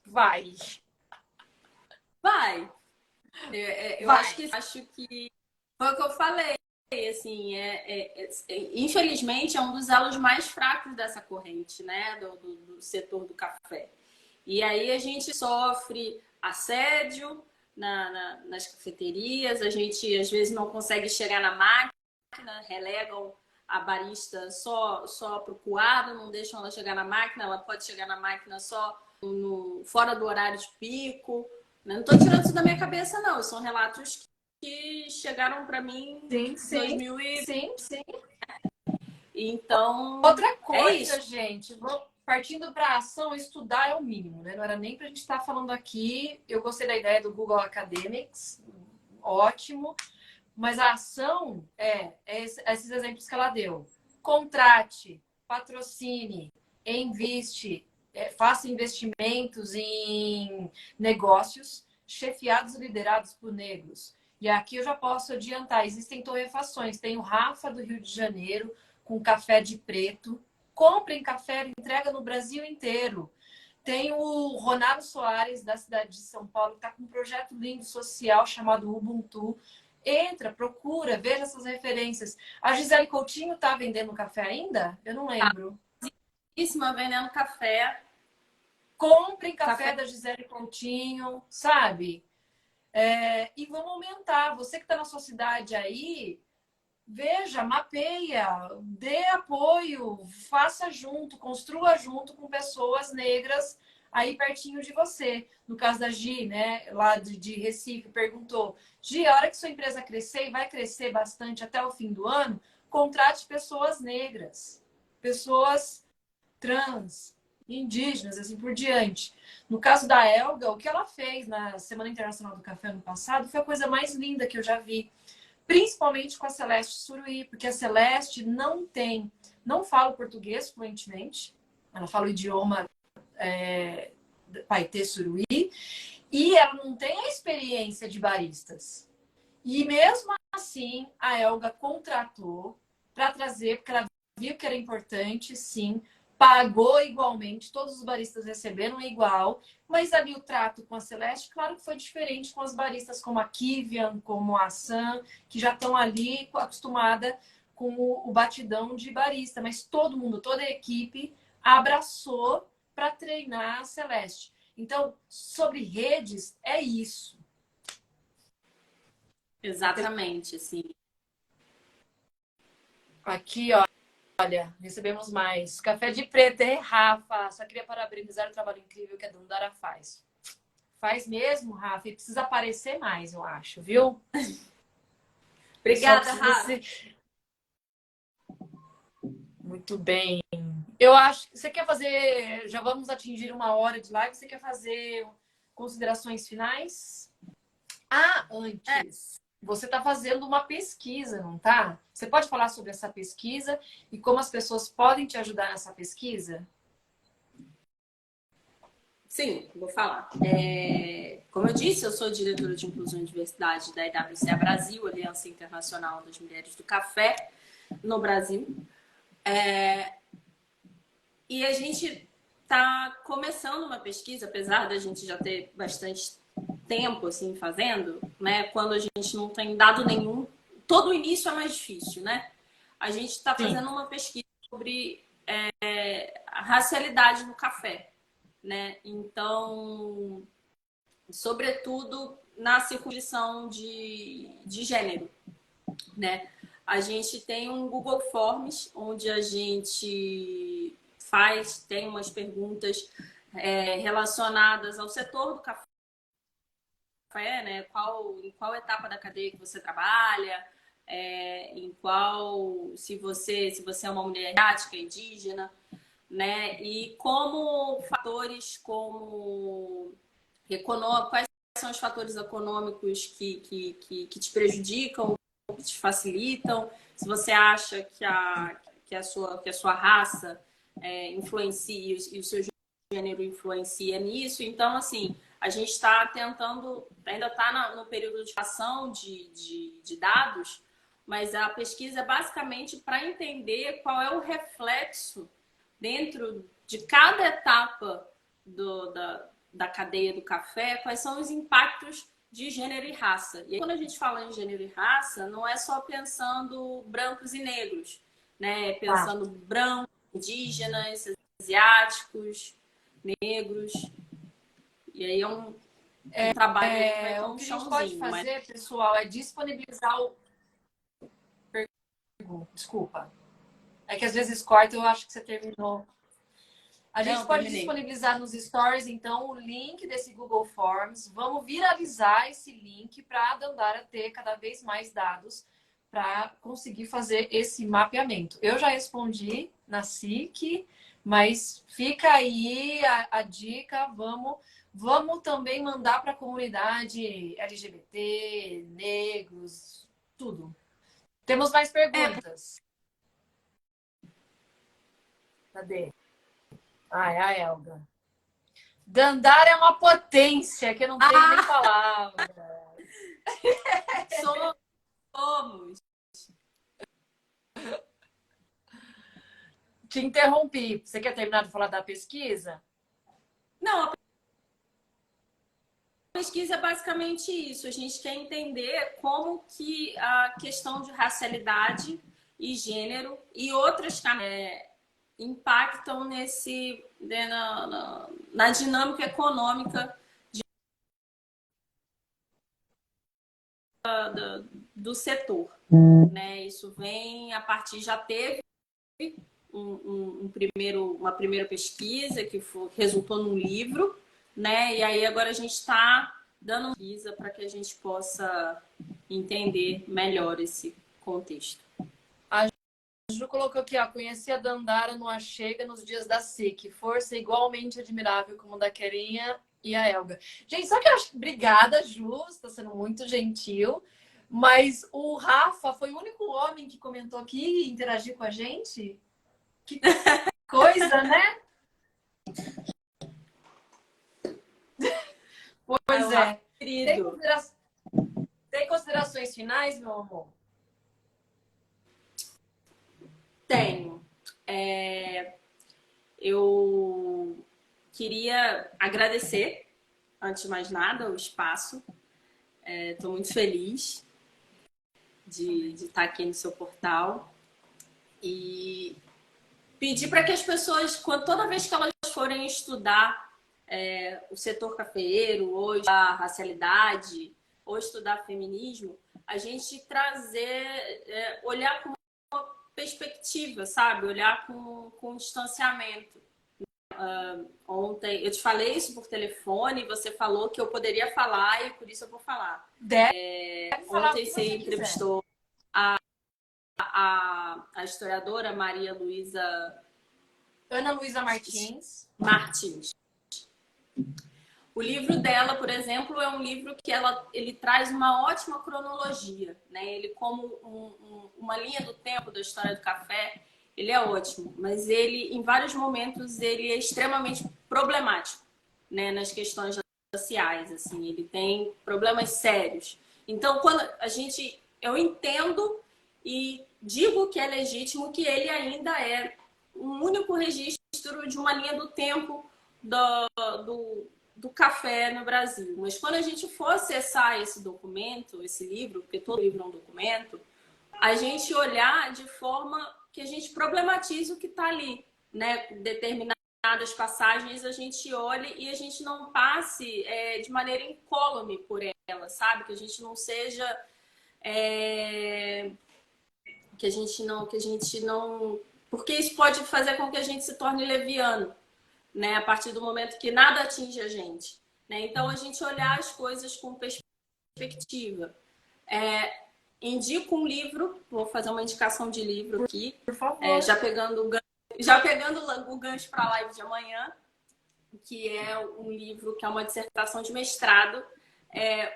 Vai. vai. Eu Vai. acho que foi o que eu falei. Assim, infelizmente é um dos elos mais fracos dessa corrente, né, do setor do café. E aí a gente sofre assédio nas cafeterias, a gente às vezes não consegue chegar na máquina, relegam a barista só para o coado, não deixam ela chegar na máquina, ela pode chegar na máquina só fora do horário de pico. Não estou tirando isso da minha cabeça, não. São relatos que chegaram para mim Sim, em sim, 2000 e... sim, sim. Então, Outra é isso. coisa, gente, partindo para ação, estudar é o mínimo, né? Não era nem para a gente estar falando aqui. Eu gostei da ideia do Google Academics, ótimo. Mas a ação esses exemplos que ela deu. Contrate, patrocine, investe, faça investimentos em negócios chefiados e liderados por negros. E aqui eu já posso adiantar, existem torrefações. Tem o Rafa do Rio de Janeiro com café de preto. Comprem café, entrega no Brasil inteiro. Tem o Ronaldo Soares, da cidade de São Paulo, que está com um projeto lindo social chamado Ubuntu. Entra, procura, veja essas referências. A Gisele Coutinho está vendendo café ainda? Eu não lembro. Vendendo café. Comprem café da Gisele Coutinho, sabe? E vamos aumentar. Você que está na sua cidade aí, veja, mapeia, dê apoio, faça junto, construa junto com pessoas negras aí pertinho de você. No caso da Gi, né, lá de Recife, perguntou: Gi, a hora que sua empresa crescer, e vai crescer bastante até o fim do ano, contrate pessoas negras, pessoas trans, indígenas, assim por diante. No caso da Elga, o que ela fez na Semana Internacional do Café ano passado foi a coisa mais linda que eu já vi. Principalmente com a Celeste Suruí, porque a Celeste não fala o português fluentemente, ela fala o idioma Paetê Suruí, e ela não tem a experiência de baristas. E mesmo assim, a Elga contratou para trazer, porque ela viu que era importante, sim, pagou igualmente, todos os baristas receberam igual, mas ali o trato com a Celeste, claro que foi diferente com as baristas como a Kivian, como a Sam, que já estão ali acostumada com o batidão de barista, mas todo mundo, toda a equipe abraçou para treinar a Celeste. Então, sobre redes, é isso. Exatamente, assim. Aqui, ó. Olha, recebemos mais. Café de preto, hein, Rafa? Só queria parabenizar o trabalho incrível que a Dandara faz. Faz mesmo, Rafa, e precisa aparecer mais, eu acho, viu? Obrigada, Rafa. Muito bem. Eu acho que você quer fazer. Já vamos atingir 1 hora de live. Você quer fazer considerações finais? Ah, antes. Você está fazendo uma pesquisa, não tá? Você pode falar sobre essa pesquisa e como as pessoas podem te ajudar nessa pesquisa? Sim, vou falar. Como eu disse, eu sou diretora de Inclusão e Diversidade da IWCA Brasil, Aliança Internacional das Mulheres do Café, no Brasil. E a gente está começando uma pesquisa, apesar da gente já ter bastante tempo assim fazendo, né? Quando a gente não tem dado nenhum, todo o início é mais difícil, né? A gente está fazendo uma pesquisa sobre a racialidade no café, né? Então, sobretudo na circunscrição de gênero, né? A gente tem um Google Forms onde a gente tem umas perguntas relacionadas ao setor do café, né? Em qual etapa da cadeia que você trabalha, se você é uma mulher asiática, indígena, né? E como fatores quais são os fatores econômicos que te prejudicam, que te facilitam, se você acha que a sua raça influencia e o seu gênero influencia nisso. Então, assim, a gente está tentando, ainda está no período de ação de dados, mas a pesquisa é basicamente para entender qual é o reflexo dentro de cada etapa da cadeia do café, quais são os impactos de gênero e raça. E aí, quando a gente fala em gênero e raça, não é só pensando brancos e negros, né? Pensando brancos, indígenas, asiáticos, negros. E aí é um trabalho que vai ter um O que a gente pode fazer, pessoal, é disponibilizar o... Desculpa. É que às vezes corta, eu acho que você terminou. A gente pode disponibilizar nos stories, então, o link desse Google Forms. Vamos viralizar esse link para a Dandara ter cada vez mais dados para conseguir fazer esse mapeamento. Eu já respondi na SIC, mas fica aí a dica. Vamos também mandar para a comunidade LGBT, negros, tudo. Temos mais perguntas. Cadê? Ai, a Elga. Dandara é uma potência, que eu não tenho nem palavras. Somos. Te interrompi. Você quer terminar de falar da pesquisa? Não, a pesquisa é basicamente isso. A gente quer entender como que a questão de racialidade e gênero e outras impactam na dinâmica econômica do setor. Né? Isso vem a partir, já teve uma primeira pesquisa que resultou num livro, né? E aí agora a gente está dando uma pesquisa para que a gente possa entender melhor esse contexto. A Ju colocou aqui, ó, conheci a Dandara no Achega nos dias da SIC. Força igualmente admirável como da Querinha e a Elga. Gente, só que eu acho... Obrigada, Ju, você está sendo muito gentil. Mas o Rafa foi o único homem que comentou aqui e interagiu com a gente. Que coisa, né? Pois é. Tem considerações finais, meu amor? Tenho. Eu queria agradecer, antes de mais nada, o espaço. Estou muito feliz de estar aqui no seu portal. E pedir para que as pessoas, toda vez que elas forem estudar o setor cafeeiro, ou estudar racialidade, ou estudar feminismo, a gente olhar com uma perspectiva, sabe? Olhar com distanciamento. Ontem eu te falei isso por telefone, você falou que eu poderia falar e por isso eu vou falar. Deve falar ontem você entrevistou a historiadora Maria Luísa Ana Luísa Martins. Martins. O livro dela, por exemplo, é um livro que ele traz uma ótima cronologia, né? Ele, como uma linha do tempo da história do café, ele é ótimo, mas ele, em vários momentos, ele é extremamente problemático, né? Nas questões sociais, assim, ele tem problemas sérios. Então, quando eu entendo e digo que é legítimo que ele ainda é um único registro de uma linha do tempo do café no Brasil. Mas quando a gente for acessar esse documento, esse livro, porque todo livro é um documento, a gente olhar de forma que a gente problematize o que está ali, né? Determinadas passagens a gente olhe e a gente não passe de maneira incólume por ela, sabe? Que a gente não seja... que a gente não... Porque isso pode fazer com que a gente se torne leviano, né? A partir do momento que nada atinge a gente, né? Então, a gente olhar as coisas com perspectiva. Indico um livro, vou fazer uma indicação de livro aqui, Por favor. já pegando o gancho para a live de amanhã, que é um livro que é uma dissertação de mestrado,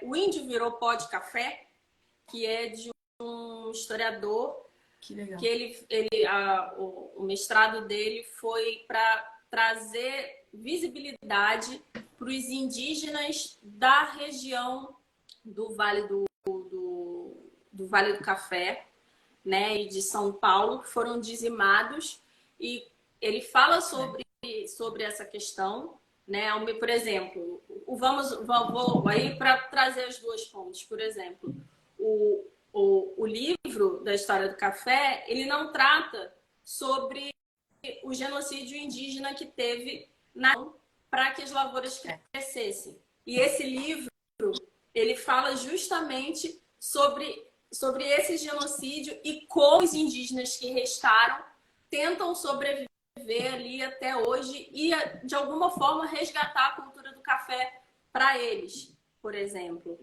O Índio Virou Pó de Café, que é de um historiador, que legal. Que o mestrado dele foi para trazer visibilidade para os indígenas da região do Vale do Vale do Café, né, e de São Paulo, que foram dizimados, e ele fala sobre essa questão, né? Por exemplo, vou aí para trazer as duas fontes. Por exemplo, o livro da história do café, ele não trata sobre o genocídio indígena que teve para que as lavouras crescessem. E esse livro, ele fala justamente sobre esse genocídio e como os indígenas que restaram tentam sobreviver ali até hoje e, de alguma forma, resgatar a cultura do café para eles, por exemplo.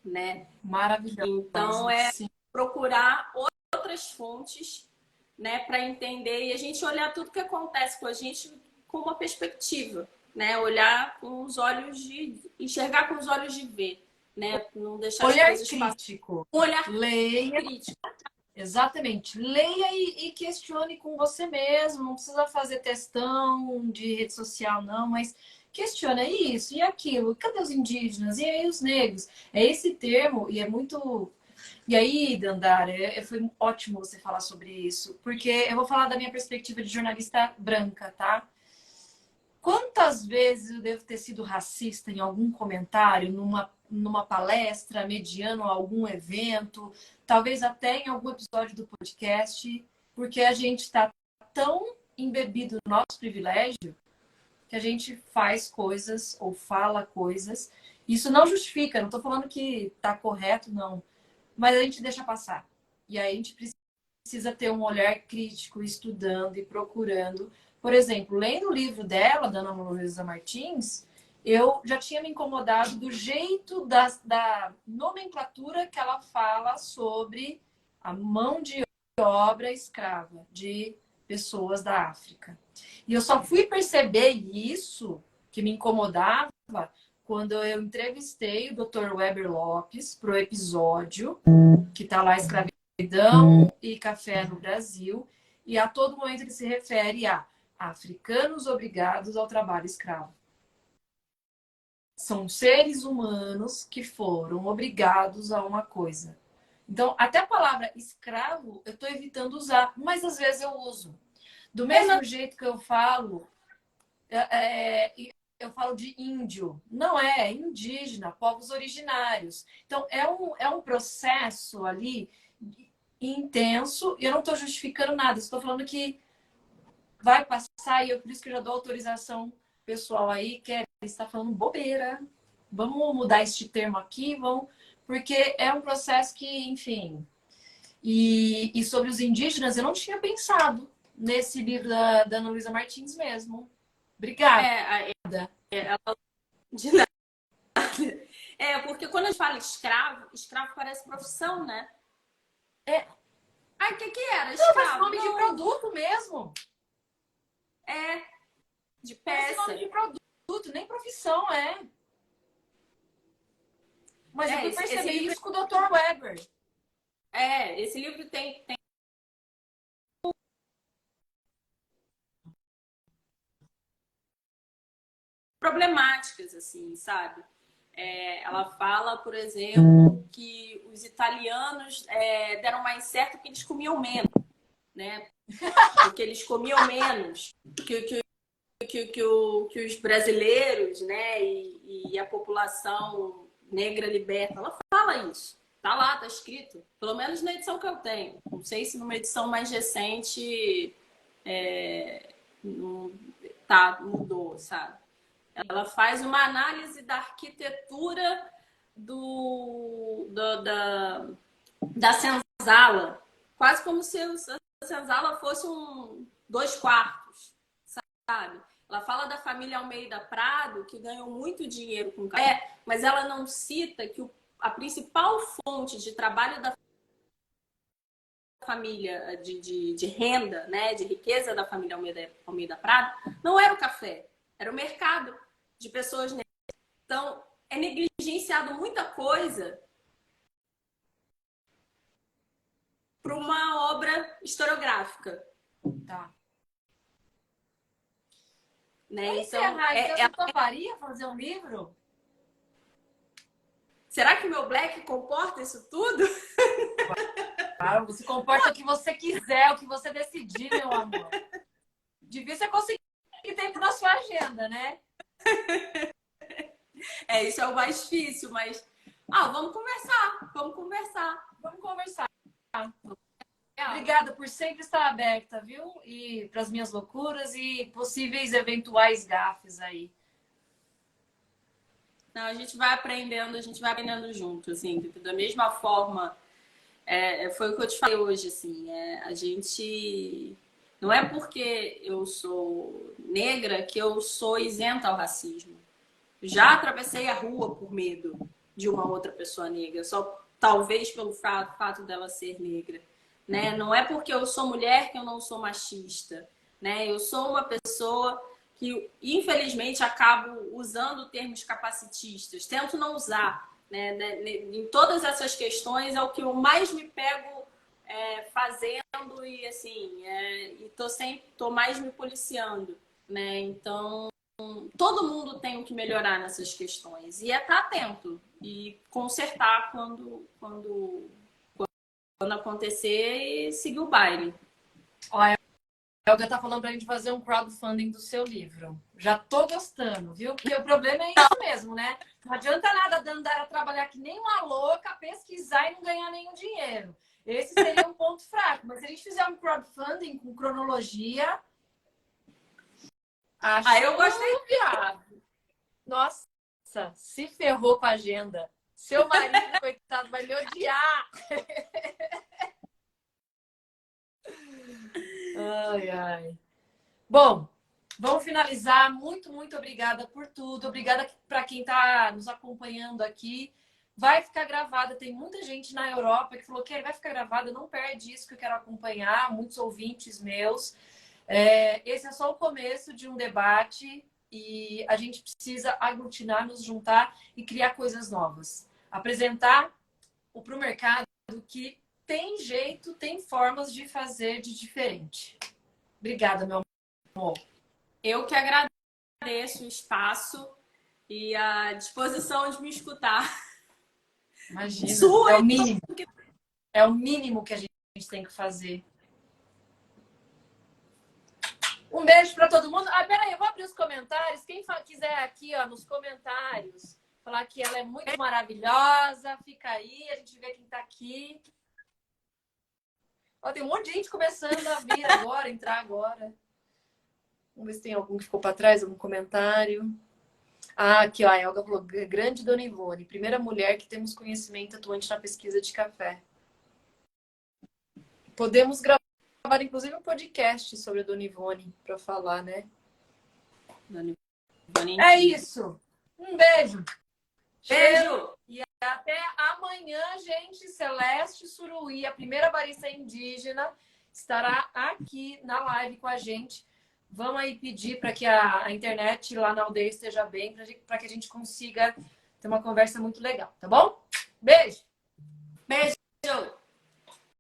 Né? Maravilhoso. Então, procurar outras fontes, né, para entender e a gente olhar tudo que acontece com a gente com uma perspectiva, né? Olhar com os olhos enxergar com os olhos de ver, né? Não deixar olhar as coisas crítico. Um olhar leia crítico. Exatamente. Leia e questione com você mesmo. Não precisa fazer textão de rede social, não, mas questiona isso e aquilo. Cadê os indígenas? E aí os negros? É esse termo, e é muito. E aí, Dandara, foi ótimo você falar sobre isso, porque eu vou falar da minha perspectiva de jornalista branca, tá? Quantas vezes eu devo ter sido racista em algum comentário, numa palestra, mediano algum evento, talvez até em algum episódio do podcast, porque a gente está tão embebido no nosso privilégio que a gente faz coisas ou fala coisas. Isso não justifica, não estou falando que está correto, não. Mas a gente deixa passar. E aí a gente precisa ter um olhar crítico, estudando e procurando. Por exemplo, lendo o livro dela, da Ana Luísa Martins, eu já tinha me incomodado do jeito da nomenclatura que ela fala sobre a mão de obra escrava de pessoas da África. E eu só fui perceber isso, que me incomodava, quando eu entrevistei o Dr. Weber Lopes para o episódio que está lá, Escravidão e Café no Brasil, e a todo momento ele se refere a africanos obrigados ao trabalho escravo. São seres humanos que foram obrigados a uma coisa. Então, até a palavra escravo eu estou evitando usar, mas às vezes eu uso. Do mesmo jeito que eu falo de índio. Não é indígena, povos originários. Então, é um processo ali intenso e eu não estou justificando nada. Estou falando que vai passar e por isso que eu já dou autorização pessoal aí, que está falando bobeira. Vamos mudar este termo aqui, porque é um processo que, enfim... E sobre os indígenas, eu não tinha pensado nesse livro da Ana Luísa Martins mesmo. Obrigada. De nada. Porque quando a gente fala escravo parece profissão, né? Ah, o que que era? Não, mas Escravo? nome de Não, produto mesmo. é de Parece nome peça. de produto, nem profissão é. Mas eu É, fui esse perceber livro, isso com o Dr. Weber. esse livro tem problemáticas, assim, sabe? Ela fala, por exemplo, que os italianos deram mais certo que eles comiam menos, né? Porque eles comiam menos que os brasileiros, né? E a população negra liberta. Ela fala isso. Tá lá, tá escrito. Pelo menos na edição que eu tenho. Não sei se numa edição mais recente não, mudou, sabe? Ela faz uma análise da arquitetura da senzala, quase como se a senzala fosse dois quartos, sabe? Ela fala da família Almeida Prado, que ganhou muito dinheiro com café, mas ela não cita que a principal fonte de trabalho da família, de renda, né, de riqueza da família Almeida Prado, não era o café, era o mercado de pessoas negras. Então, é negligenciado muita coisa para uma obra historiográfica. Tá. Né? Pra Então, encerrar, então você toparia fazer um livro? será que o meu Black comporta isso tudo? Claro, você comporta o que você quiser, o que você decidir, meu amor. Difícil é conseguir tempo na sua agenda, né? Isso é o mais difícil, mas vamos conversar, vamos conversar. Vamos conversar. Obrigada por sempre estar aberta, viu? E para as minhas loucuras e possíveis eventuais gafes aí. Não, a gente vai aprendendo junto, assim, da mesma forma. Foi o que eu te falei hoje, assim, a gente não é porque eu sou negra que eu sou isenta ao racismo. Já atravessei a rua por medo de uma outra pessoa negra, só talvez pelo fato dela ser negra, né? Não é porque eu sou mulher que eu não sou machista, né? Eu sou uma pessoa que, infelizmente, acabo usando termos capacitistas, tento não usar, né? Em todas essas questões é o que eu mais me pego fazendo e assim, e tô mais me policiando, né? Então todo mundo tem o que melhorar nessas questões e estar atento e consertar quando acontecer e seguir o baile. Ó, a Helga tá falando pra gente fazer um crowdfunding do seu livro. Já tô gostando, viu? Porque o problema é isso mesmo, né? Não adianta nada andar a trabalhar que nem uma louca, pesquisar e não ganhar nenhum dinheiro. Esse seria um ponto fraco. Mas se a gente fizer um crowdfunding com cronologia, acho Eu gostei. viável. Nossa, se ferrou com a agenda. Seu marido, coitado, vai me odiar. Ai, ai. Bom, vamos finalizar. Muito, muito obrigada por tudo. Obrigada para quem está nos acompanhando aqui. Vai ficar gravada. Tem muita gente na Europa que falou que vai ficar gravada. Não perde isso que eu quero acompanhar. Muitos ouvintes meus. Esse é só o começo de um debate e a gente precisa aglutinar, nos juntar e criar coisas novas. Apresentar para o mercado que tem jeito, tem formas de fazer de diferente. Obrigada, meu amor. Eu que agradeço o espaço e a disposição de me escutar. Imagina, Sua é o mínimo. É o mínimo que a gente tem que fazer. Um beijo para todo mundo. Peraí, eu vou abrir os comentários. Quem quiser aqui, ó, nos comentários, falar que ela é muito maravilhosa, fica aí, a gente vê quem tá aqui. Ó, tem um monte de gente começando a vir agora, entrar agora. Vamos ver se tem algum que ficou para trás, algum comentário. Aqui, ó, a Helga falou, grande Dona Ivone, primeira mulher que temos conhecimento atuante na pesquisa de café. Podemos gravar, inclusive, um podcast sobre a Dona Ivone para falar, né? Dona Ivone. É isso. Um beijo. Beijo. E Até amanhã, gente. Celeste Suruí, a primeira barista indígena, estará aqui na live com a gente. Vamos aí pedir para que a internet lá na aldeia esteja bem, para que a gente consiga ter uma conversa muito legal, tá bom? Beijo!